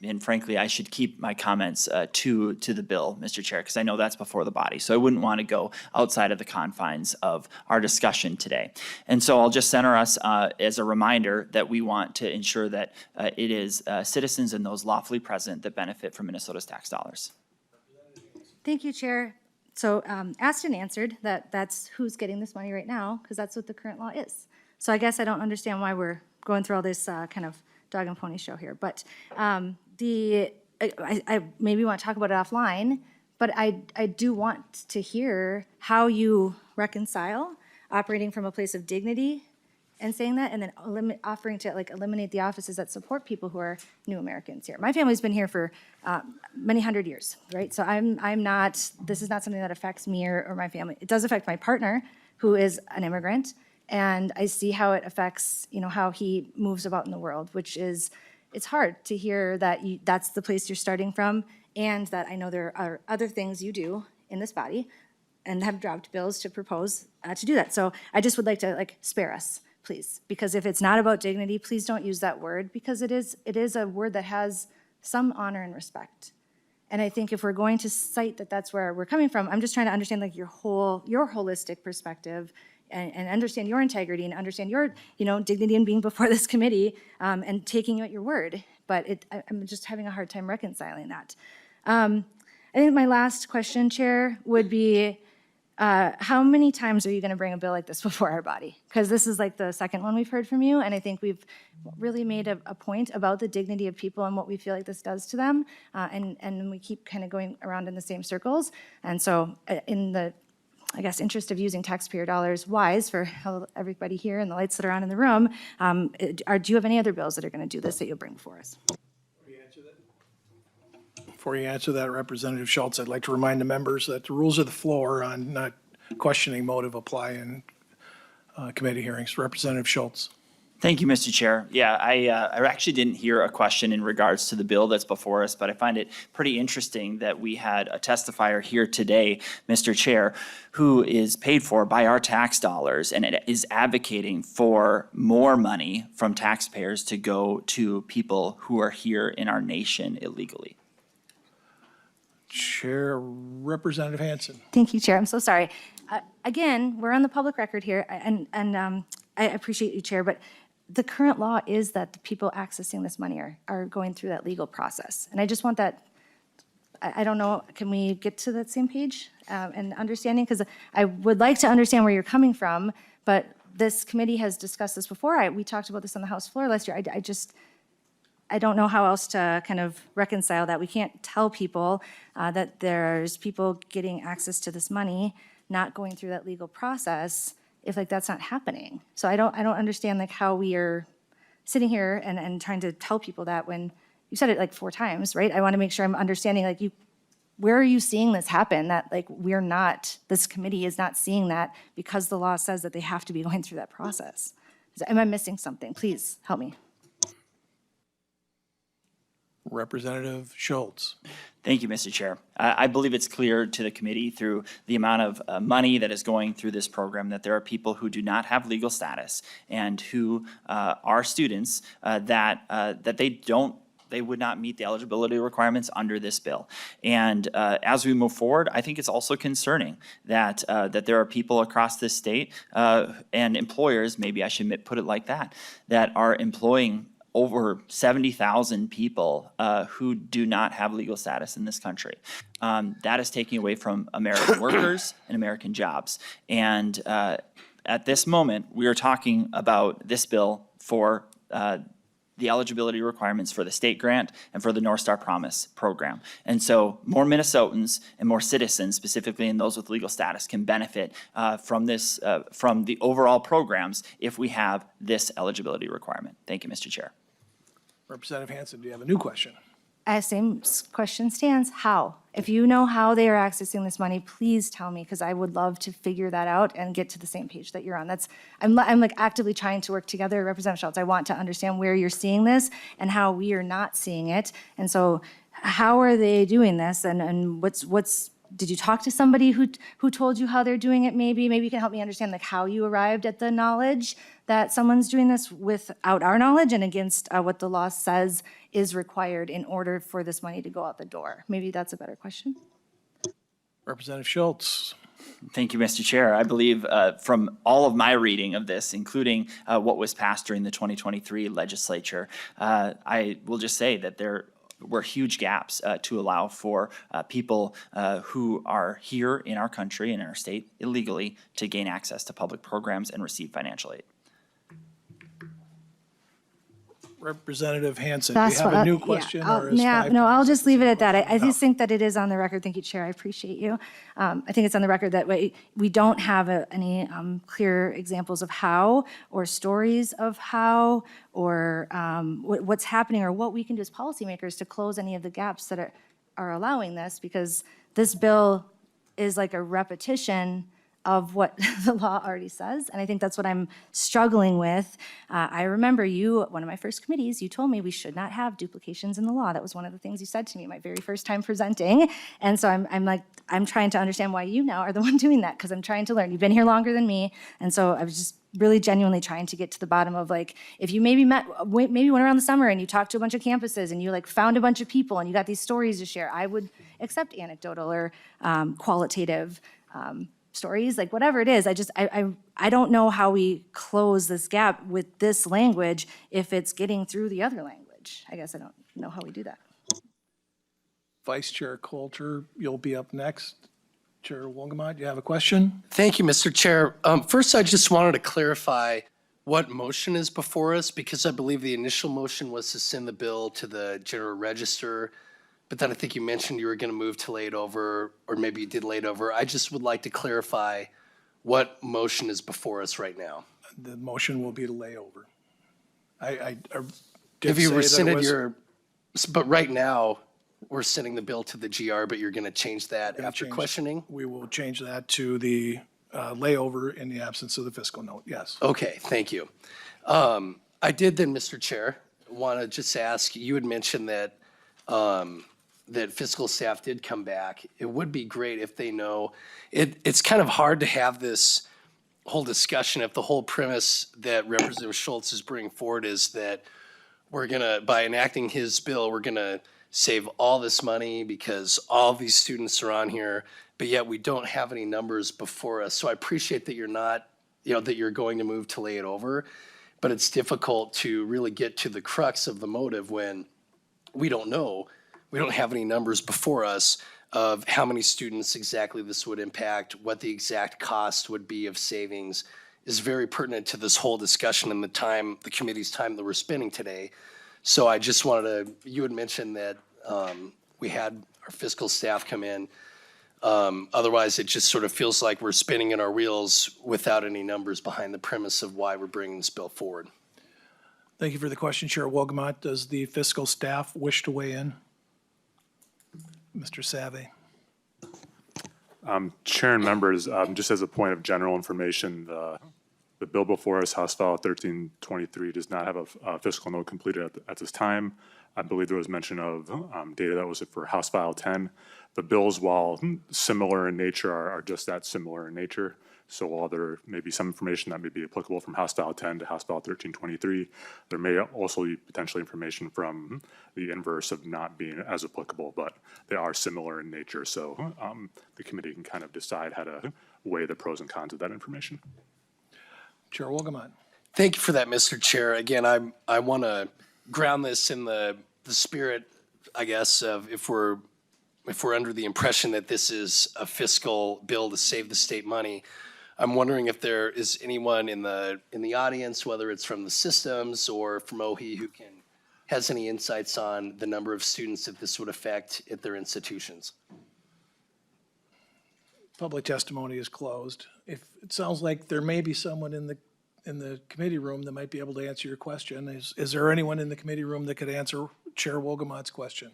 and frankly, I should keep my comments to the bill, Mr. Chair, because I know that's before the body. So I wouldn't want to go outside of the confines of our discussion today. And so I'll just center us as a reminder that we want to ensure that it is citizens and those lawfully present that benefit from Minnesota's tax dollars. Thank you, Chair. So asked and answered that that's who's getting this money right now, because that's what the current law is. So I guess I don't understand why we're going through all this kind of dog and pony show here. But I maybe want to talk about it offline, but I do want to hear how you reconcile operating from a place of dignity and saying that, and then offering to like eliminate the offices that support people who are new Americans here. My family's been here for many hundred years, right? So I'm not, this is not something that affects me or my family. It does affect my partner, who is an immigrant, and I see how it affects, you know, how he moves about in the world, which is, it's hard to hear that that's the place you're starting from, and that I know there are other things you do in this body and have dropped bills to propose to do that. So I just would like to spare us, please, because if it's not about dignity, please don't use that word, because it is a word that has some honor and respect. And I think if we're going to cite that that's where we're coming from, I'm just trying to understand your holistic perspective and understand your integrity and understand your, dignity in being before this committee and taking you at your word. But I'm just having a hard time reconciling that. I think my last question, Chair, would be, how many times are you going to bring a bill like this before our body? Because this is like the second one we've heard from you, and I think we've really made a point about the dignity of people and what we feel like this does to them, and we keep kind of going around in the same circles. And so in the, I guess, interest of using taxpayer dollars wise for everybody here and the lights that are on in the room, do you have any other bills that are going to do this that you'll bring for us? Before you answer that, Representative Schultz, I'd like to remind the members that the rules of the floor on not questioning motive apply in committee hearings. Representative Schultz. Thank you, Mr. Chair. Yeah, I actually didn't hear a question in regards to the bill that's before us, but I find it pretty interesting that we had a testifier here today, Mr. Chair, who is paid for by our tax dollars and is advocating for more money from taxpayers to go to people who are here in our nation illegally. Chair, Representative Hansen. Thank you, Chair. I'm so sorry. Again, we're on the public record here, and I appreciate you, Chair, but the current law is that the people accessing this money are going through that legal process. And I just want that, I don't know, can we get to that same page and understanding? Because I would like to understand where you're coming from, but this committee has discussed this before. We talked about this on the House floor last year. I don't know how else to kind of reconcile that. We can't tell people that there's people getting access to this money, not going through that legal process, if that's not happening. So I don't understand how we are sitting here and trying to tell people that when you said it 4 times, right? I want to make sure I'm understanding where are you seeing this happen, that this committee is not seeing that because the law says that they have to be going through that process. Am I missing something? Please help me. Representative Schultz. Thank you, Mr. Chair. I believe it's clear to the committee through the amount of money that is going through this program that there are people who do not have legal status and who are students that they would not meet the eligibility requirements under this bill. And as we move forward, I think it's also concerning that there are people across this state and employers, maybe I should put it like that are employing over 70,000 people who do not have legal status in this country. That is taking away from American workers and American jobs. And at this moment, we are talking about this bill for the eligibility requirements for the state grant and for the North Star Promise program. And so more Minnesotans and more citizens, specifically in those with legal status, can benefit from this, from the overall programs if we have this eligibility requirement. Thank you, Mr. Chair. Representative Hansen, do you have a new question? Same question stands. How? If you know how they are accessing this money, please tell me, because I would love to figure that out and get to the same page that you're on. I'm actively trying to work together, Representative Schultz. I want to understand where you're seeing this and how we are not seeing it. And so, how are they doing this? And what's did you talk to somebody who told you how they're doing it? Maybe you can help me understand how you arrived at the knowledge that someone's doing this without our knowledge and against what the law says is required in order for this money to go out the door. Maybe that's a better question. Representative Schultz. Thank you, Mr. Chair. I believe from all of my reading of this, including what was passed during the 2023 legislature, I will just say that there were huge gaps to allow for people who are here in our country and in our state illegally to gain access to public programs and receive financial aid. Representative Hanson, do you That's have what, a new yeah, question? I'll- or is yeah, 5 no, I'll minutes just leave it at that. I sufficient? just think that it is on the record. Thank you, Chair. I appreciate you. I think it's on the record that we don't have any clear examples of how or stories of how or what's happening or what we can do as policymakers to close any of the gaps that are allowing this, because this bill is like a repetition of what the law already says. And I think that's what I'm struggling with. I remember one of my first committees, you told me we should not have duplications in the law. That was one of the things you said to me my very first time presenting. And so I'm trying to understand why you now are the one doing that, because I'm trying to learn. You've been here longer than me. And so I was just really genuinely trying to get to the bottom of, like, if you maybe went around the summer and you talked to a bunch of campuses and you like found a bunch of people and you got these stories to share, I would accept anecdotal or qualitative stories, like whatever it is. I don't know how we close this gap with this language if it's getting through the other language. I guess I don't know how we do that. Vice Chair Coulter, you'll be up next. Chair Wolgamott, you have a question? Thank you, Mr. Chair. First, I just wanted to clarify what motion is before us, because I believe the initial motion was to send the bill to the General Register, but then I think you mentioned you were going to move to lay it over, or maybe you did lay it over. I just would like to clarify what motion is before us right now. The motion will be to lay over. I did Have you say that it rescinded was- but right now, we're sending the bill to the GR, but you're going to change that Gonna after change- questioning? We will change that to the layover in the absence of the fiscal note, yes. Okay, thank you. I did then, Mr. Chair, want to just ask, you had mentioned that that fiscal staff did come back. It would be great if they know, it's kind of hard to have this whole discussion if the whole premise that Representative Schultz is bringing forward is that we're gonna, by enacting his bill, we're gonna save all this money because all these students are on here, but yet we don't have any numbers before us. So I appreciate that you're not, that you're going to move to lay it over, but it's difficult to really get to the crux of the motive when we don't know. We don't have any numbers before us of how many students exactly this would impact, what the exact cost would be of savings is very pertinent to this whole discussion and the committee's time that we're spending today. So I just wanted to, you had mentioned that we had our fiscal staff come in. Otherwise, it just sort of feels like we're spinning in our wheels without any numbers behind the premise of why we're bringing this bill forward. Thank you for the question, Chair Wolgamott. Does the fiscal staff wish to weigh in? Mr. Savvy. Chair and members, just as a point of general information, the bill before us, House File 1323, does not have a fiscal note completed at this time. I believe there was mention of data that was for House File 10. The bills, while similar in nature, are just that similar in nature. So while there may be some information that may be applicable from House File 10 to House File 1323, there may also be potentially information from the inverse of not being as applicable, but they are similar in nature. So the committee can kind of decide how to weigh the pros and cons of that information. Chair Wolgamott. Thank you for that, Mr. Chair. Again, I want to ground this in the spirit, I guess, of if we're under the impression that this is a fiscal bill to save the state money, I'm wondering if there is anyone in the audience, whether it's from the systems or from OHE, who has any insights on the number of students that this would affect at their institutions. Public testimony is closed. If it sounds like there may be someone in the committee room that might be able to answer your question, is there anyone in the committee room that could answer Chair Wolgamott's question?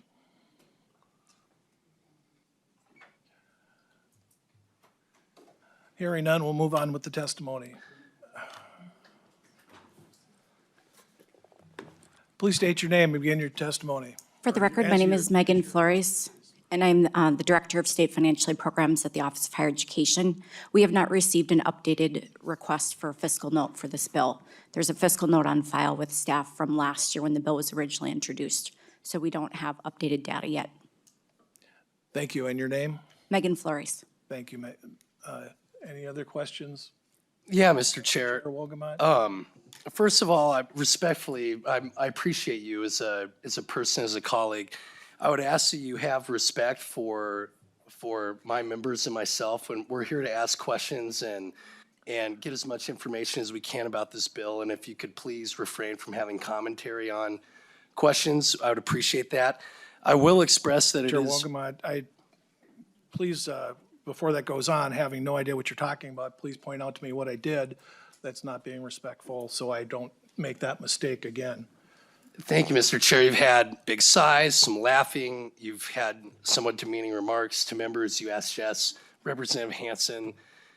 Hearing none, we'll move on with the testimony. Please state your name and begin your testimony. For the record, my name is Megan Flores, and I'm the Director of State Financial Aid Programs at the Office of Higher Education. We have not received an updated request for a fiscal note for this bill. There's a fiscal note on file with staff from last year when the bill was originally introduced, so we don't have updated data yet. Thank you. And your name? Megan Flores. Thank you. Any other questions? Yeah, Mr. Chair. Chair Wolgamott? First of all, I appreciate you as a person, as a colleague. I would ask that you have respect for my members and myself when we're here to ask questions and and get as much information as we can about this bill. And if you could please refrain from having commentary on questions, I would appreciate that. I will express that it Chair is. Wolgamott, please, before that goes on, having no idea what you're talking about, please point out to me what I did that's not being respectful, so I don't make that mistake again. Thank you, Mr. Chair. You've had big sighs, some laughing. You've had somewhat demeaning remarks to members. You asked Representative Hansen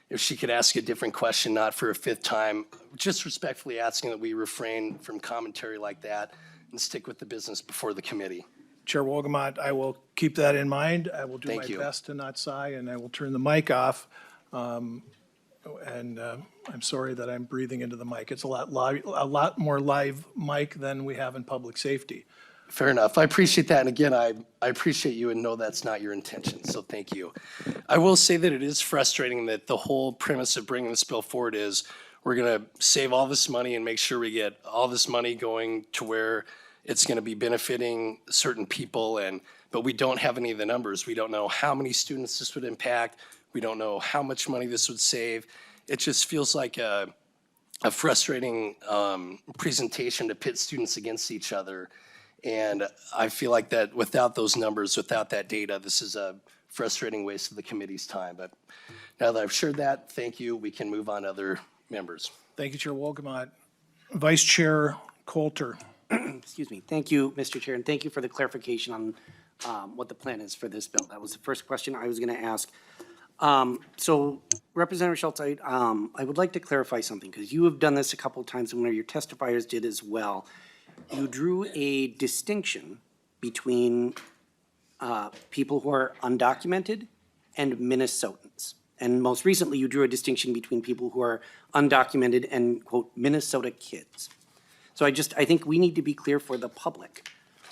if she could ask a different question, not for a fifth time. Just respectfully asking that we refrain from commentary like that and stick with the business before the committee. Chair Wolgamott, I will keep that in mind. I will do my Thank you. best to not sigh, and I will turn the mic off. I'm sorry that I'm breathing into the mic. It's a lot more live mic than we have in public safety. Fair enough. I appreciate that. And again, I appreciate you and know that's not your intention. So thank you. I will say that it is frustrating that the whole premise of bringing this bill forward is we're going to save all this money and make sure we get all this money going to where it's going to be benefiting certain people. But we don't have any of the numbers. We don't know how many students this would impact. We don't know how much money this would save. It just feels like a frustrating presentation to pit students against each other. And I feel like that without those numbers, without that data, this is a frustrating waste of the committee's time. But now that I've shared that, thank you. We can move on to other members. Thank you, Chair Wolgamott. Vice Chair Coulter. Excuse me. Thank you, Mr. Chair, and thank you for the clarification on what the plan is for this bill. That was the first question I was going to ask. So Representative Schultz, I would like to clarify something, because you have done this a couple of times, and one of your testifiers did as well. You drew a distinction between people who are undocumented and Minnesotans. And most recently, you drew a distinction between people who are undocumented and, quote, Minnesota kids. So I think we need to be clear for the public.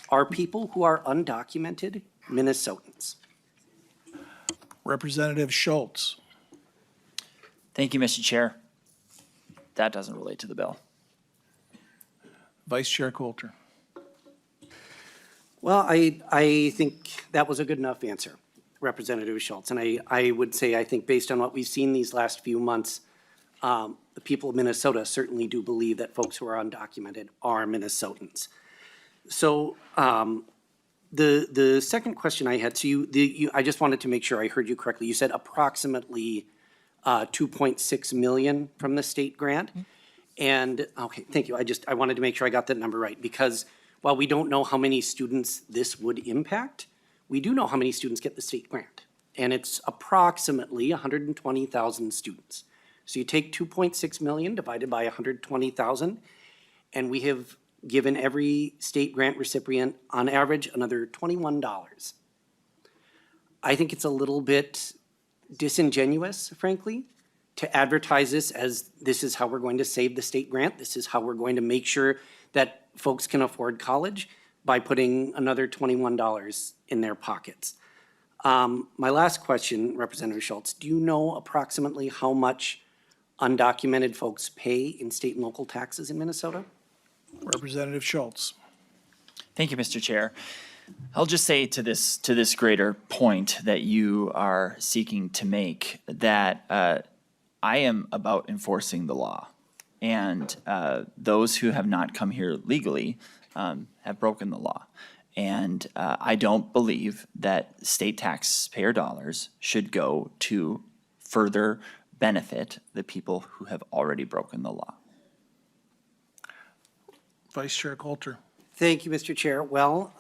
Are people who are undocumented Minnesotans? Representative Schultz. Thank you, Mr. Chair. That doesn't relate to the bill. Vice Chair Coulter. Well, I think that was a good enough answer, Representative Schultz. And I would say, I think based on what we've seen these last few months, the people of Minnesota certainly do believe that folks who are undocumented are Minnesotans. So the second question I had, so I just wanted to make sure I heard you correctly. You said approximately 2.6 million from the state grant. And, okay, thank you. I wanted to make sure I got that number right, because while we don't know how many students this would impact, we do know how many students get the state grant. And it's approximately 120,000 students. So you take 2.6 million divided by 120,000, and we have given every state grant recipient, on average, another $21. I think it's a little bit disingenuous, frankly, to advertise this is how we're going to save the state grant. This is how we're going to make sure that folks can afford college by putting another $21 in their pockets. My last question, Representative Schultz, do you know approximately how much undocumented folks pay in state and local taxes in Minnesota? Representative Schultz. Thank you, Mr. Chair. I'll just say to this greater point that you are seeking to make that I am about enforcing the law. And those who have not come here legally have broken the law. And I don't believe that state taxpayer dollars should go to further benefit the people who have already broken the law. Vice Chair Coulter. Thank you, Mr. Chair. Well,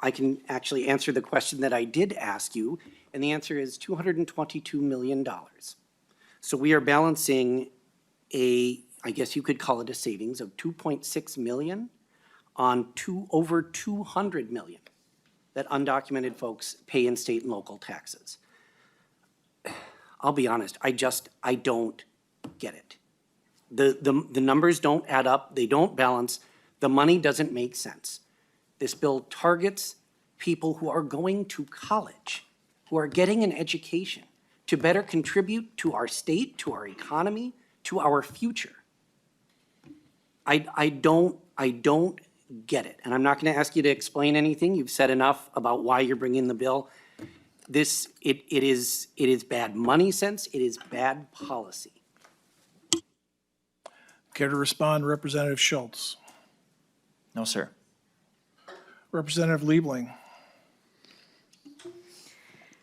I can actually answer the question that I did ask you, and the answer is $222 million. So we are balancing I guess you could call it a savings of 2.6 million on over 200 million that undocumented folks pay in state and local taxes. I'll be honest, I don't get it. The numbers don't add up, they don't balance, the money doesn't make sense. This bill targets people who are going to college, who are getting an education to better contribute to our state, to our economy, to our future. I don't get it, and I'm not going to ask you to explain anything. You've said enough about why you're bringing the bill. It is bad money sense. It is bad policy. Care to respond, Representative Schultz? No, sir. Representative Liebling?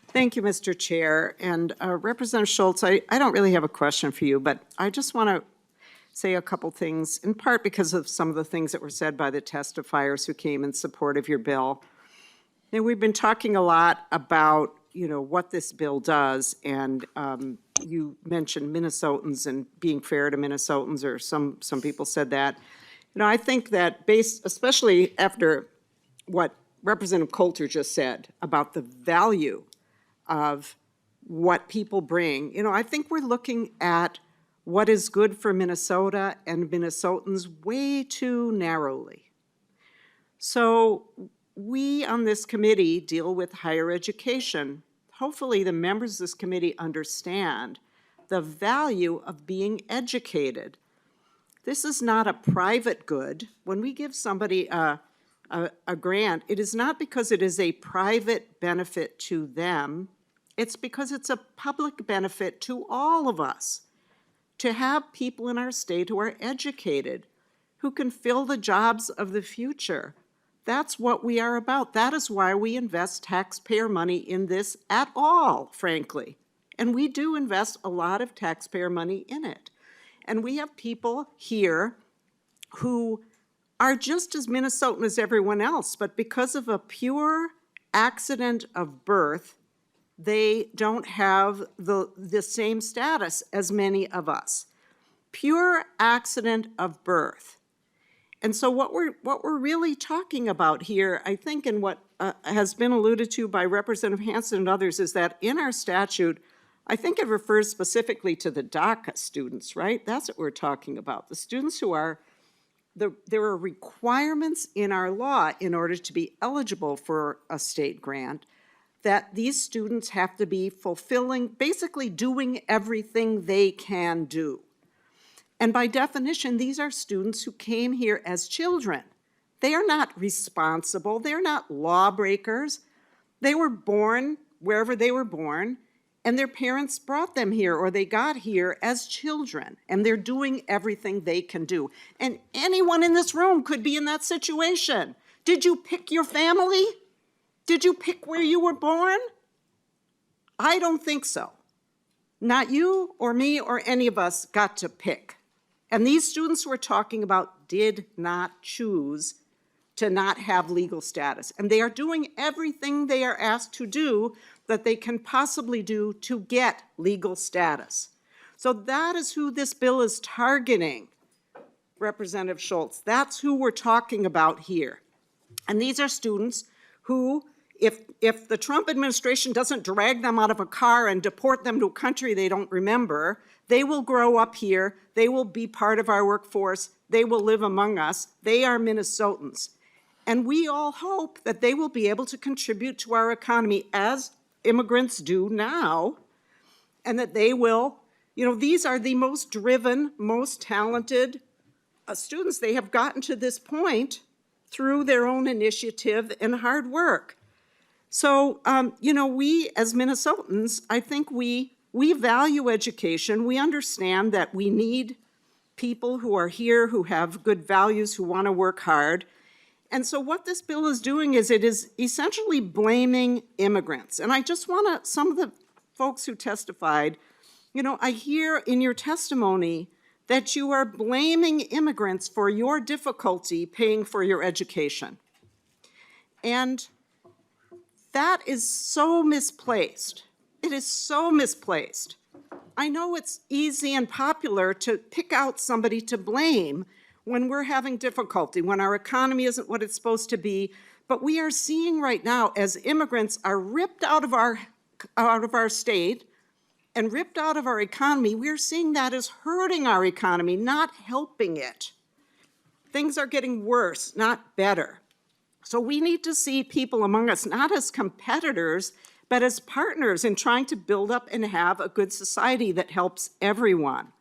Thank you, Mr. Chair. And Representative Schultz, I don't really have a question for you, but I just want to say a couple things, in part because of some of the things that were said by the testifiers who came in support of your bill. Now, we've been talking a lot about, what this bill does, and you mentioned Minnesotans and being fair to Minnesotans, or some people said that. I think that especially after what Representative Coulter just said about the value of what people bring, I think we're looking at what is good for Minnesota and Minnesotans way too narrowly. So we on this committee deal with higher education. Hopefully the members of this committee understand the value of being educated. This is not a private good. When we give somebody a grant, it is not because it is a private benefit to them. It's because it's a public benefit to all of us to have people in our state who are educated, who can fill the jobs of the future. That's what we are about. That is why we invest taxpayer money in this at all, frankly. And we do invest a lot of taxpayer money in it. And we have people here who are just as Minnesotan as everyone else, but because of a pure accident of birth, they don't have the same status as many of us. Pure accident of birth. And so what we're really talking about here, I think, and what has been alluded to by Representative Hansen and others, is that in our statute, I think it refers specifically to the DACA students, right? That's what we're talking about. The students who are, there are requirements in our law in order to be eligible for a state grant that these students have to be fulfilling, basically doing everything they can do. And by definition, these are students who came here as children. They are not responsible. They're not lawbreakers. They were born wherever they were born, and their parents brought them here, or they got here as children, and they're doing everything they can do. And anyone in this room could be in that situation. Did you pick your family? Did you pick where you were born? I don't think so. Not you or me or any of us got to pick. And these students we're talking about did not choose to not have legal status. And they are doing everything they are asked to do that they can possibly do to get legal status. So that is who this bill is targeting, Representative Schultz. That's who we're talking about here. And these are students who, if the Trump administration doesn't drag them out of a car and deport them to a country they don't remember, they will grow up here, they will be part of our workforce, they will live among us, they are Minnesotans. And we all hope that they will be able to contribute to our economy as immigrants do now, and that they will, these are the most driven, most talented students. They have gotten to this point through their own initiative and hard work. So, we as Minnesotans, I think we value education. We understand that we need people who are here, who have good values, who want to work hard. And so what this bill is doing is it is essentially blaming immigrants. And I just want to, some of the folks who testified, I hear in your testimony that you are blaming immigrants for your difficulty paying for your education. And that is so misplaced. It is so misplaced. I know it's easy and popular to pick out somebody to blame when we're having difficulty, when our economy isn't what it's supposed to be, but we are seeing right now as immigrants are ripped out of our state and ripped out of our economy, we're seeing that as hurting our economy, not helping it. Things are getting worse, not better. So we need to see people among us not as competitors, but as partners in trying to build up and have a good society that helps everyone.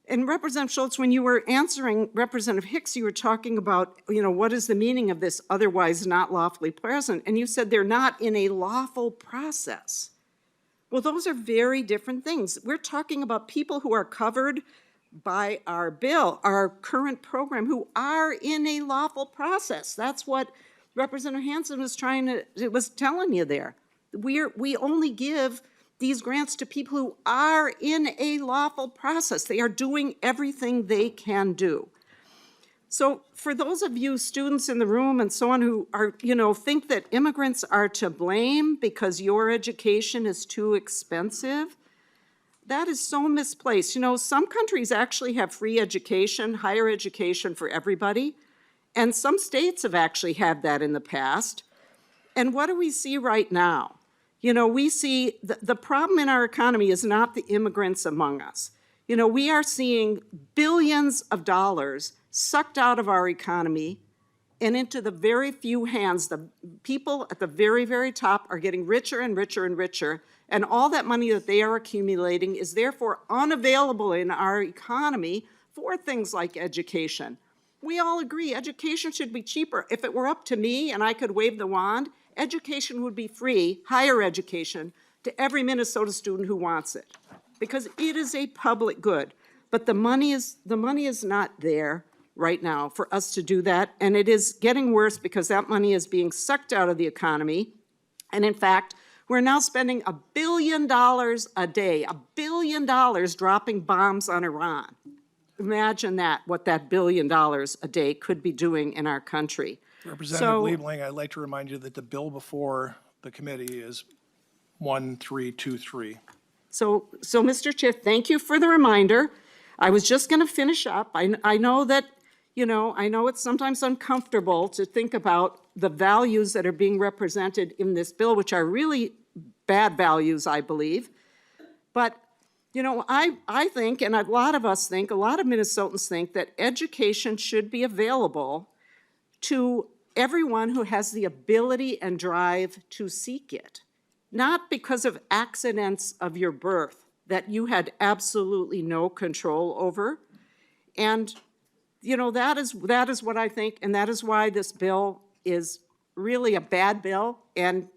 And Representative Schultz, when you were answering Representative Hicks, you were talking about, what is the meaning of this otherwise not lawfully present? And you said they're not in a lawful process. Well, those are very different things. We're talking about people who are covered by our bill, our current program, who are in a lawful process. That's what Representative Hansen was telling you there. We only give these grants to people who are in a lawful process. They are doing everything they can do. So for those of you students in the room and so on who are, think that immigrants are to blame because your education is too expensive, that is so misplaced. Some countries actually have free education, higher education for everybody, and some states have actually had that in the past. And what do we see right now? We see the problem in our economy is not the immigrants among us. We are seeing billions of dollars sucked out of our economy and into the very few hands. The people at the very, very top are getting richer and richer and richer, and all that money that they are accumulating is therefore unavailable in our economy for things like education. We all agree education should be cheaper. If it were up to me and I could wave the wand, education would be free, higher education, to every Minnesota student who wants it, because it is a public good. But the money is not there right now for us to do that, and it is getting worse because that money is being sucked out of the economy. And in fact, we're now spending $1 billion a day, $1 billion dropping bombs on Iran. Imagine what that $1 billion a day could be doing in our country. Representative Liebling, I'd like to remind you that the bill before the committee is 1323. So Mr. Chair, thank you for the reminder. I was just going to finish up. I know that, I know it's sometimes uncomfortable to think about the values that are being represented in this bill, which are really bad values, I believe. But, I think, and a lot of us think, a lot of Minnesotans think that education should be available to everyone who has the ability and drive to seek it, not because of accidents of your birth that you had absolutely no control over. And, that is what I think, and that is why this bill is really a bad bill, and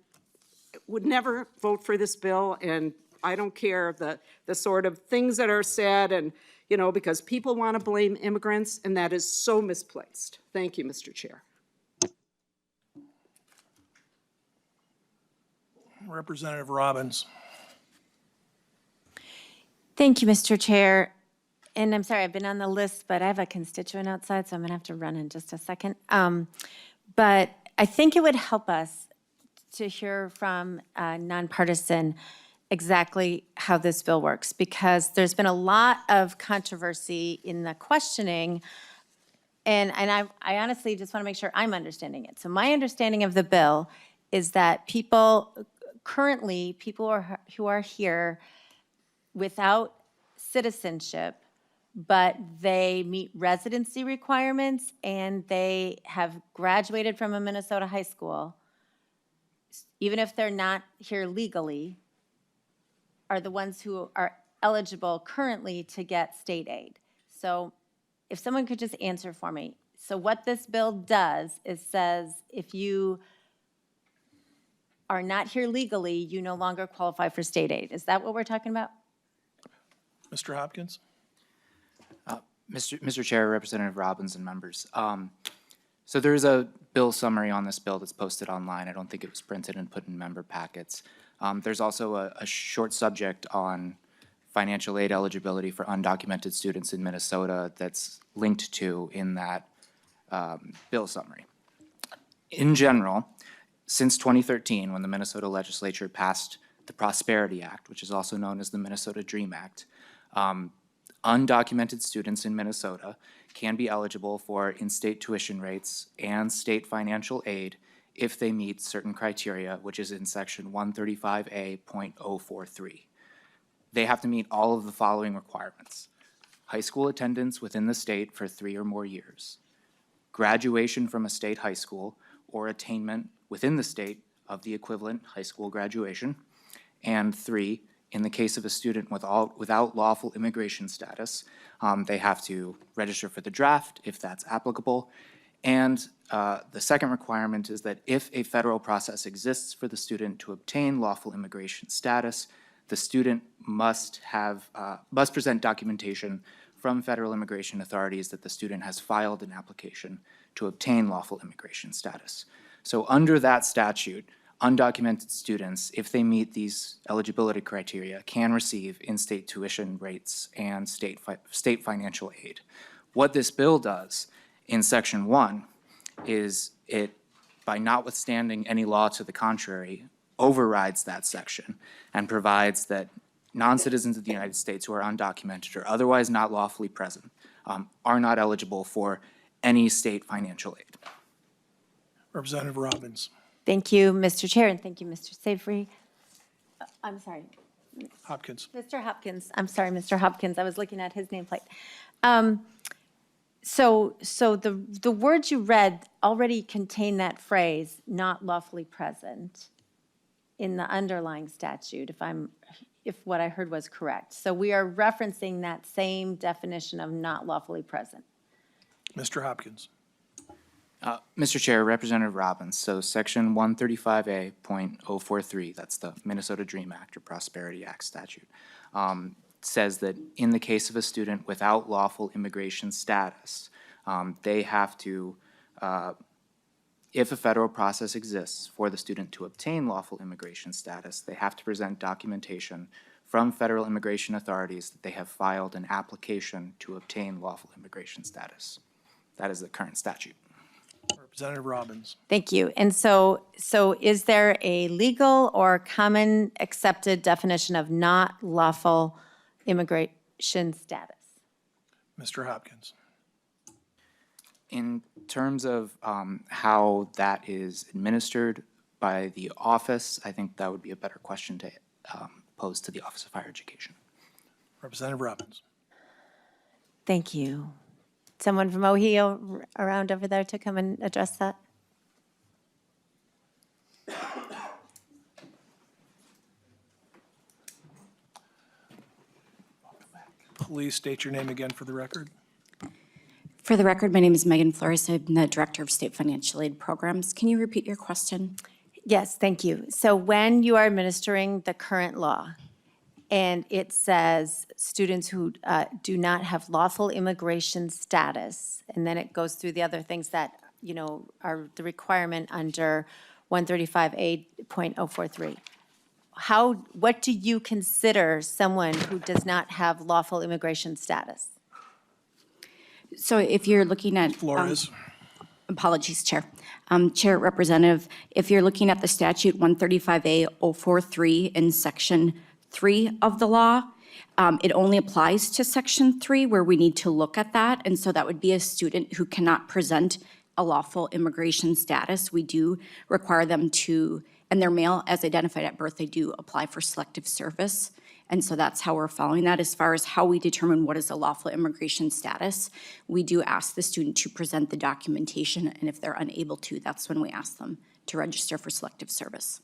would never vote for this bill. And I don't care the sort of things that are said, and, because people want to blame immigrants, and that is so misplaced. Thank you, Mr. Chair. Representative Robbins. Thank you, Mr. Chair. And I'm sorry, I've been on the list, but I have a constituent outside, so I'm going to have to run in just a second. But I think it would help us to hear from nonpartisan exactly how this bill works, because there's been a lot of controversy in the questioning, and I honestly just want to make sure I'm understanding it. So my understanding of the bill is that people who are here without citizenship, but they meet residency requirements and they have graduated from a Minnesota high school, even if they're not here legally, are the ones who are eligible currently to get state aid. So if someone could just answer for me. So what this bill does is says if you are not here legally, you no longer qualify for state aid. Is that what we're talking about? Mr. Hopkins? Mr. Chair, Representative Robbins, and members. So there is a bill summary on this bill that's posted online. I don't think it was printed and put in member packets. There's also a short subject on financial aid eligibility for undocumented students in Minnesota that's linked to in that bill summary. In general, since 2013, when the Minnesota legislature passed the Prosperity Act, which is also known as the Minnesota Dream Act, undocumented students in Minnesota can be eligible for in-state tuition rates and state financial aid if they meet certain criteria, which is in section 135A.043. They have to meet all of the following requirements: high school attendance within the state for 3 or more years, graduation from a state high school or attainment within the state of the equivalent high school graduation, and 3, in the case of a student without lawful immigration status, they have to register for the draft if that's applicable. And the second requirement is that if a federal process exists for the student to obtain lawful immigration status, the student must present documentation from federal immigration authorities that the student has filed an application to obtain lawful immigration status. So under that statute, undocumented students, if they meet these eligibility criteria, can receive in-state tuition rates and state financial aid. What this bill does in Section 1 is it, by notwithstanding any law to the contrary, overrides that section and provides that non-citizens of the United States who are undocumented or otherwise not lawfully present are not eligible for any state financial aid. Representative Robbins. Thank you, Mr. Chair, and thank you, Mr. Savory. I'm sorry, Hopkins. Mr. Hopkins. I'm sorry, Mr. Hopkins. I was looking at his nameplate. So the words you read already contain that phrase, not lawfully present, in the underlying statute, if what I heard was correct. So we are referencing that same definition of not lawfully present. Mr. Hopkins. Mr. Chair, Representative Robbins, so Section 135A.043, that's the Minnesota DREAM Act or Prosperity Act statute, says that in the case of a student without lawful immigration status, they have to, if a federal process exists for the student to obtain lawful immigration status, they have to present documentation from federal immigration authorities that they have filed an application to obtain lawful immigration status. That is the current statute. Representative Robbins. Thank you. And so is there a legal or common accepted definition of not lawful immigration status? Mr. Hopkins. In terms of how that is administered by the office, I think that would be a better question to pose to the Office of Higher Education. Representative Robbins. Thank you. Someone from OHE around over there to come and address that? Please state your name again for the record. For the record, my name is Megan Flores. I'm the Director of State Financial Aid Programs. Can you repeat your question? Yes, thank you. So when you are administering the current law, and it says students who do not have lawful immigration status, and then it goes through the other things that, you know, are the requirement under 135A.043. What do you consider someone who does not have lawful immigration status? So if you're looking at. Flores. Apologies, Chair. Chair Representative, if you're looking at the statute 135A.043 in Section 3 of the law, it only applies to Section 3 where we need to look at that. And so that would be a student who cannot present a lawful immigration status. We do require them to, and their male as identified at birth, they do apply for selective service. And so that's how we're following that. As far as how we determine what is a lawful immigration status, we do ask the student to present the documentation. And if they're unable to, that's when we ask them to register for selective service.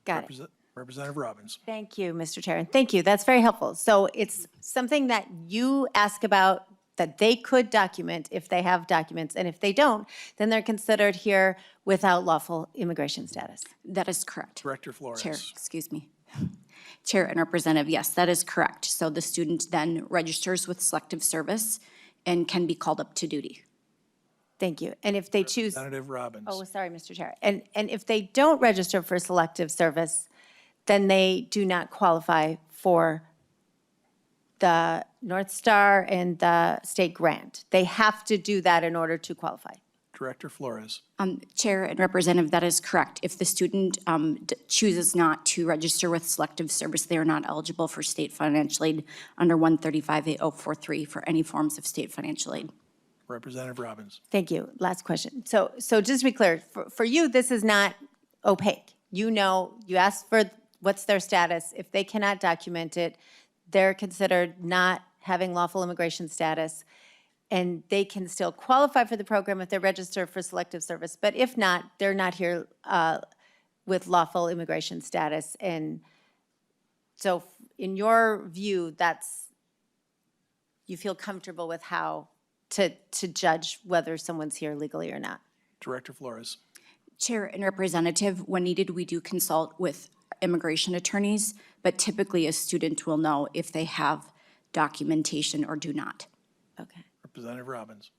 Got it. Representative Robbins. Thank you, Mr. Chair, and thank you. That's very helpful. So it's something that you ask about that they could document if they have documents, and if they don't, then they're considered here without lawful immigration status. That is correct. Director Flores. Chair, excuse me. Chair and Representative, yes, that is correct. So the student then registers with selective service and can be called up to duty. Thank you. And if they choose. Representative Robbins. Oh, sorry, Mr. Chair. And if they don't register for selective service, then they do not qualify for the North Star and the state grant. They have to do that in order to qualify. Director Flores. Chair and Representative, that is correct. If the student chooses not to register with selective service, they are not eligible for state financial aid under 135A.043 for any forms of state financial aid. Representative Robbins. Thank you. Last question. So just to be clear, for you, this is not opaque. You know, you ask for what's their status. If they cannot document it, they're considered not having lawful immigration status, and they can still qualify for the program if they're registered for selective service. But if not, they're not here with lawful immigration status. And so in your view, you feel comfortable with how to judge whether someone's here legally or not? Director Flores. Chair and Representative, when needed, we do consult with immigration attorneys, but typically a student will know if they have documentation or do not. Okay. Representative Robbins.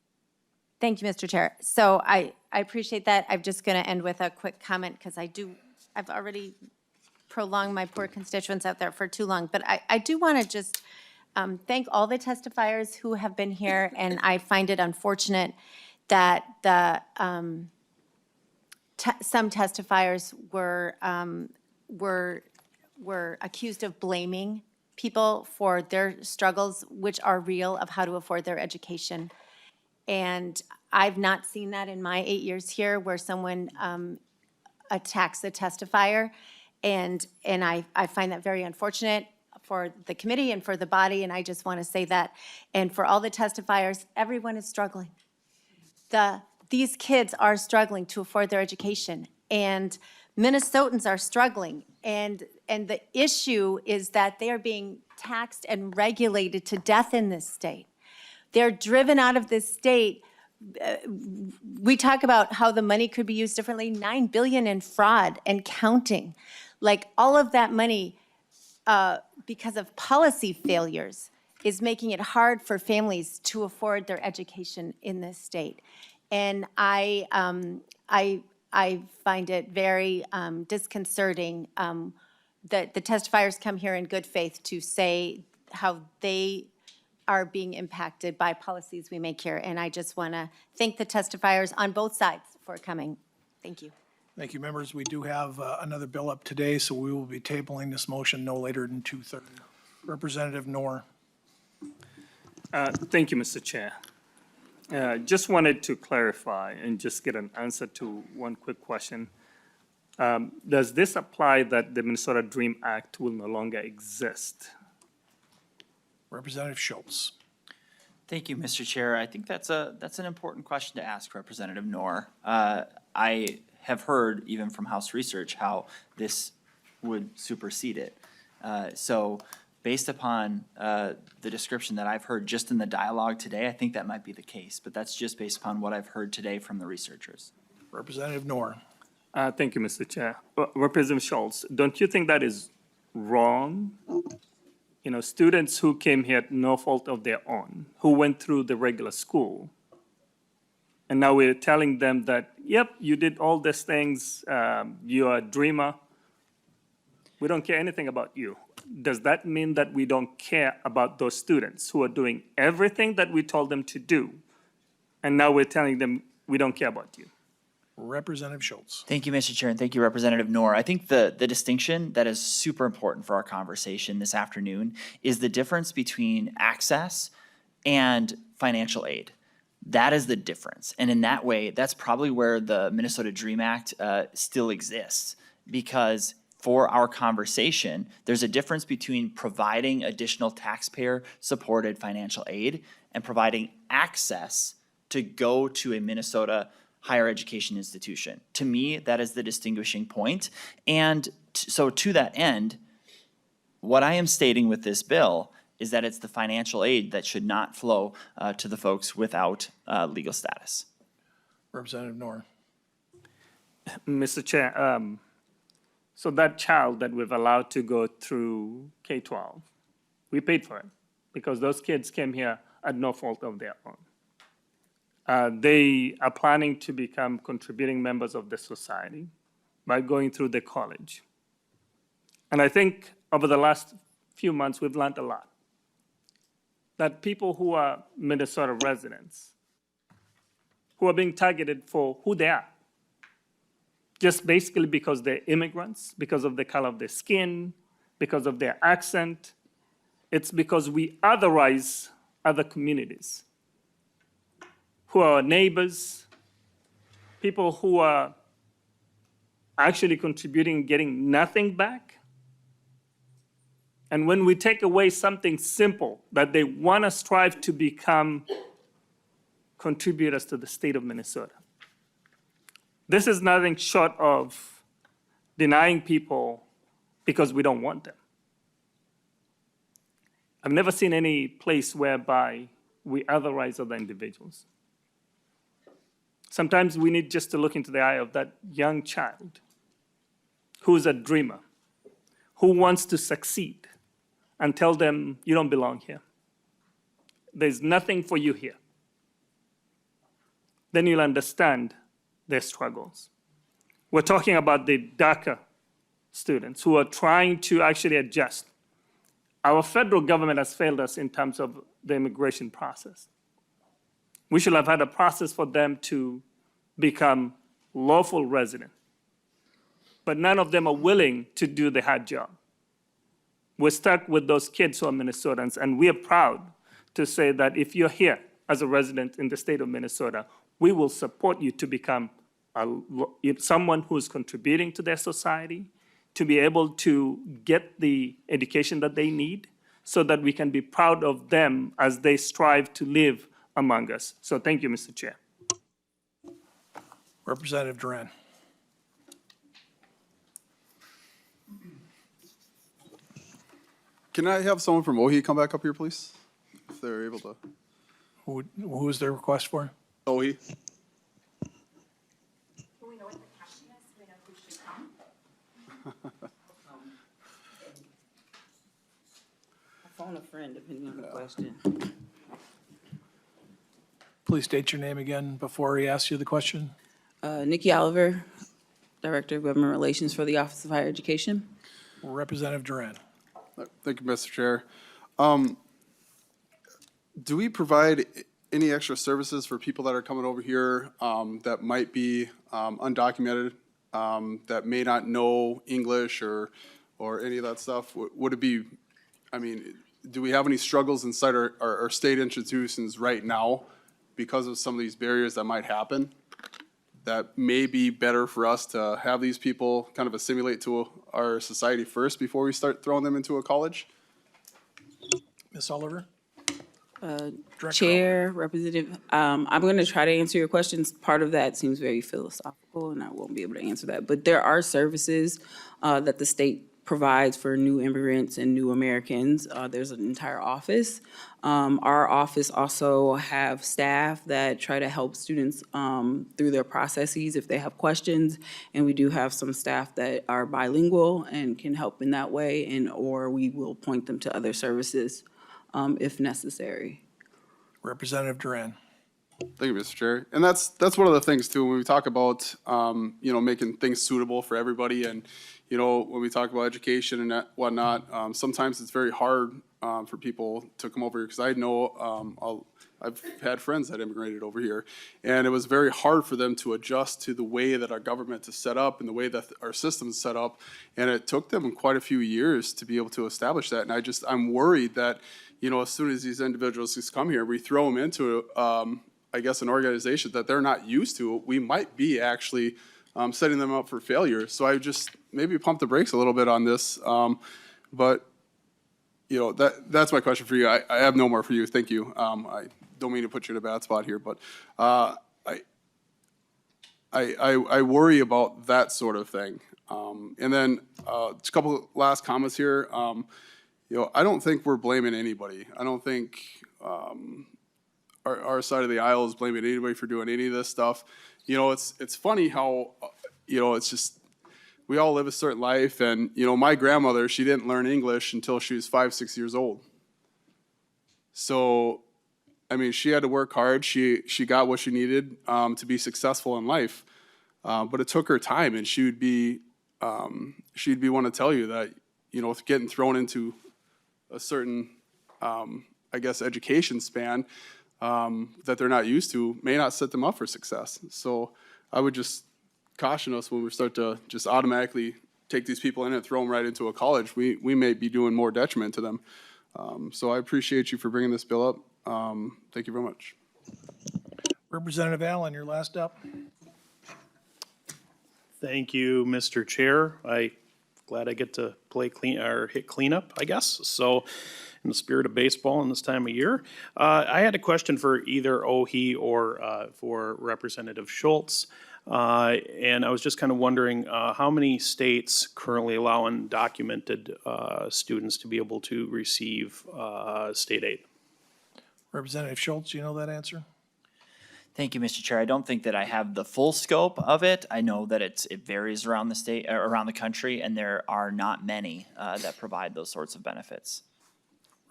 Thank you, Mr. Chair. So I appreciate that. I'm just going to end with a quick comment because I've already prolonged my poor constituents out there for too long. But I do want to just thank all the testifiers who have been here, and I find it unfortunate that some testifiers were accused of blaming people for their struggles, which are real, of how to afford their education. And I've not seen that in my 8 years here, where someone attacks the testifier. And I find that very unfortunate for the committee and for the body, and I just want to say that. And for all the testifiers, everyone is struggling. These kids are struggling to afford their education, and Minnesotans are struggling. And the issue is that they are being taxed and regulated to death in this state. They're driven out of this state. We talk about how the money could be used differently, $9 billion in fraud and counting. Like, all of that money, because of policy failures, is making it hard for families to afford their education in this state. And I find it very disconcerting that the testifiers come here in good faith to say how they are being impacted by policies we make here. And I just want to thank the testifiers on both sides for coming. Thank you. Thank you, members. We do have another bill up today, so we will be tabling this motion no later than 2:30. Representative Noor. Thank you, Mr. Chair. Just wanted to clarify and just get an answer to one quick question. Does this apply that the Minnesota DREAM Act will no longer exist? Representative Schultz. Thank you, Mr. Chair. I think that's an important question to ask Representative Noor. I have heard, even from House Research, how this would supersede it. So based upon the description that I've heard just in the dialogue today, I think that might be the case, but that's just based upon what I've heard today from the researchers. Representative Noor. Thank you, Mr. Chair. Representative Schultz, don't you think that is wrong? You know, students who came here at no fault of their own, who went through the regular school, and now we're telling them that, yep, you did all these things, you're a dreamer, we don't care anything about you. Does that mean that we don't care about those students who are doing everything that we told them to do, and now we're telling them we don't care about you? Representative Schultz. Thank you, Mr. Chair, and thank you, Representative Noor. I think the distinction that is super important for our conversation this afternoon is the difference between access and financial aid. That is the difference. And in that way, that's probably where the Minnesota DREAM Act still exists, because for our conversation, there's a difference between providing additional taxpayer-supported financial aid and providing access to go to a Minnesota higher education institution. To me, that is the distinguishing point. And so to that end, what I am stating with this bill is that it's the financial aid that should not flow to the folks without legal status. Representative Noor. Mr. Chair, so that child that we've allowed to go through K-12, we paid for it because those kids came here at no fault of their own. They are planning to become contributing members of the society by going through the college. And I think over the last few months, we've learned a lot. That people who are Minnesota residents, who are being targeted for who they are, just basically because they're immigrants, because of the color of their skin, because of their accent. It's because we otherize other communities who are neighbors, people who are actually contributing, getting nothing back. And when we take away something simple that they want to strive to become contributors to the state of Minnesota, this is nothing short of denying people because we don't want them. I've never seen any place whereby we otherize other individuals. Sometimes we need just to look into the eye of that young child who's a dreamer, who wants to succeed, and tell them, you don't belong here. there's nothing for you here, then you'll understand their struggles. We're talking about the DACA students who are trying to actually adjust. Our federal government has failed us in terms of the immigration process. We should have had a process for them to become lawful resident. But none of them are willing to do the hard job. We're stuck with those kids who are Minnesotans, and we are proud to say that if you're here as a resident in the state of Minnesota, we will support you to become someone who is contributing to their society, to be able to get the education that they need, so that we can be proud of them as they strive to live among us. So thank you, Mr. Chair. Representative Duran. Can I have someone from OHI come back up here, please? If they're able to. Who is their request for? OHI. Do we know what the question is? Do we know who should come? Phone a friend, depending on the question. Please state your name again before he asks you the question. Nikki Oliver, Director of Government Relations for the Office of Higher Education. Representative Duran. Thank you, Mr. Chair. Do we provide any extra services for people that are coming over here that might be undocumented, that may not know English or any of that stuff? Would it be, I mean, do we have any struggles inside our state institutions right now because of some of these barriers that might happen? That may be better for us to have these people kind of assimilate to our society first before we start throwing them into a college? Ms. Oliver? Chair, Representative, I'm going to try to answer your questions. Part of that seems very philosophical, and I won't be able to answer that. But there are services that the state provides for new immigrants and new Americans. There's an entire office. Our office also have staff that try to help students through their processes if they have questions. And we do have some staff that are bilingual and can help in that way, or we will point them to other services if necessary. Representative Duran. Thank you, Mr. Chair. And that's one of the things too, when we talk about, making things suitable for everybody. And, when we talk about education and whatnot, sometimes it's very hard for people to come over here. Because I know I've had friends that immigrated over here. And it was very hard for them to adjust to the way that our government is set up and the way that our system is set up. And it took them quite a few years to be able to establish that. And I'm worried that, as soon as these individuals just come here, we throw them into an organization that they're not used to, we might be actually setting them up for failure. So I just maybe pump the brakes a little bit on this. But that's my question for you. I have no more for you. Thank you. I don't mean to put you in a bad spot here, but I worry about that sort of thing. And then just a couple last comments here. I don't think we're blaming anybody. I don't think our side of the aisle is blaming anybody for doing any of this stuff. It's funny how, it's just, we all live a certain life. And, my grandmother, she didn't learn English until she was 5-6 years old. So, she had to work hard. She got what she needed to be successful in life. But it took her time, and she'd be one to tell you that, getting thrown into a certain, education span that they're not used to may not set them up for success. So I would just caution us when we start to just automatically take these people in and throw them right into a college. We may be doing more detriment to them. So I appreciate you for bringing this bill up. Thank you very much. Representative Allen, your last up. Thank you, Mr. Chair. Glad I get to play hit cleanup, I guess. So in the spirit of baseball in this time of year, I had a question for either OHI or for Representative Schultz. And I was just kind of wondering how many states currently allow undocumented students to be able to receive state aid? Representative Schultz, do you know that answer? Thank you, Mr. Chair. I don't think that I have the full scope of it. I know that it varies around the state, around the country, and there are not many that provide those sorts of benefits.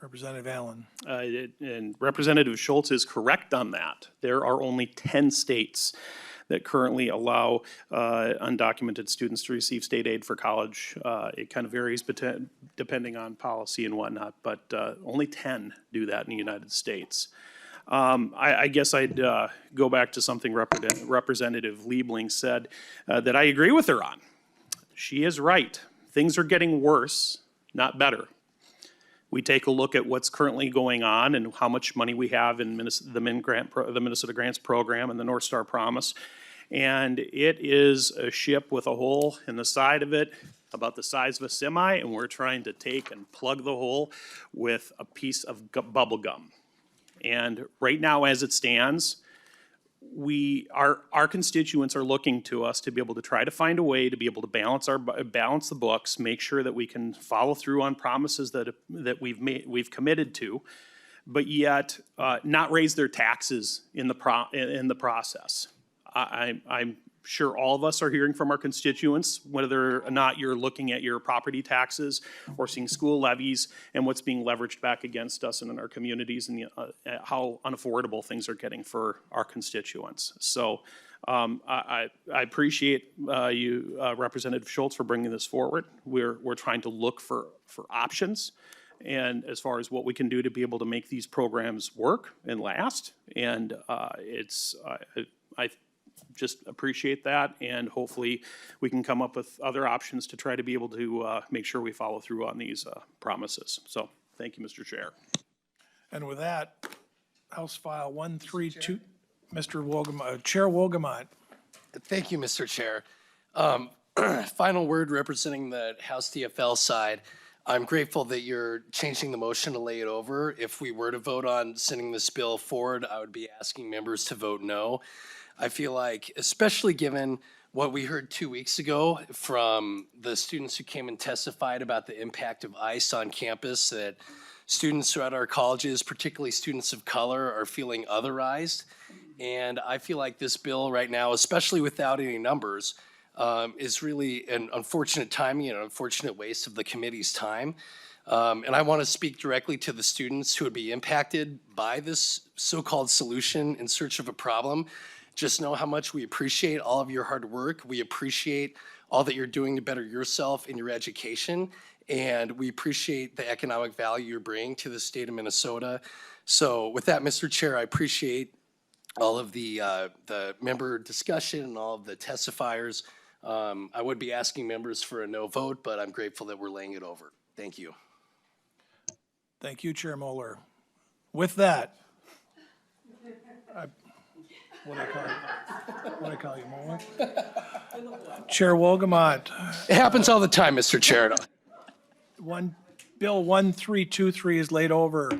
Representative Allen. And Representative Schultz is correct on that. There are only 10 states that currently allow undocumented students to receive state aid for college. It kind of varies depending on policy and whatnot, but only 10 do that in the United States. I guess I'd go back to something Representative Liebling said that I agree with her on. She is right. Things are getting worse, not better. We take a look at what's currently going on and how much money we have in the Minnesota Grants Program and the North Star Promise. And it is a ship with a hole in the side of it about the size of a semi, and we're trying to take and plug the hole with a piece of bubble gum. And right now, as it stands, our constituents are looking to us to be able to try to find a way to be able to balance the books, make sure that we can follow through on promises that we've committed to, but yet not raise their taxes in the process. I'm sure all of us are hearing from our constituents, whether or not you're looking at your property taxes or seeing school levies and what's being leveraged back against us and in our communities, and how unaffordable things are getting for our constituents. So I appreciate you, Representative Schultz, for bringing this forward. We're trying to look for options, and as far as what we can do to be able to make these programs work and last. And I just appreciate that, and hopefully we can come up with other options to try to be able to make sure we follow through on these promises. So thank you, Mr. Chair. And with that, House File 132, Mr. Wogemont, Chair Wogemont. Thank you, Mr. Chair. Final word representing the House DFL side. I'm grateful that you're changing the motion to lay it over. If we were to vote on sending this bill forward, I would be asking members to vote no. I feel like, especially given what we heard 2 weeks ago from the students who came and testified about the impact of ICE on campus, that students throughout our colleges, particularly students of color, are feeling otherized. And I feel like this bill right now, especially without any numbers, is really an unfortunate timing and an unfortunate waste of the committee's time. And I want to speak directly to the students who would be impacted by this so-called solution in search of a problem. Just know how much we appreciate all of your hard work. We appreciate all that you're doing to better yourself in your education. And we appreciate the economic value you're bringing to the state of Minnesota. So with that, Mr. Chair, I appreciate all of the member discussion and all of the testifiers. I would be asking members for a no vote, but I'm grateful that we're laying it over. Thank you. Thank you, Chair Moeller. With that, what do I call you, Moeller? Chair Wogemont. It happens all the time, Mr. Chair. Bill 1323 is laid over.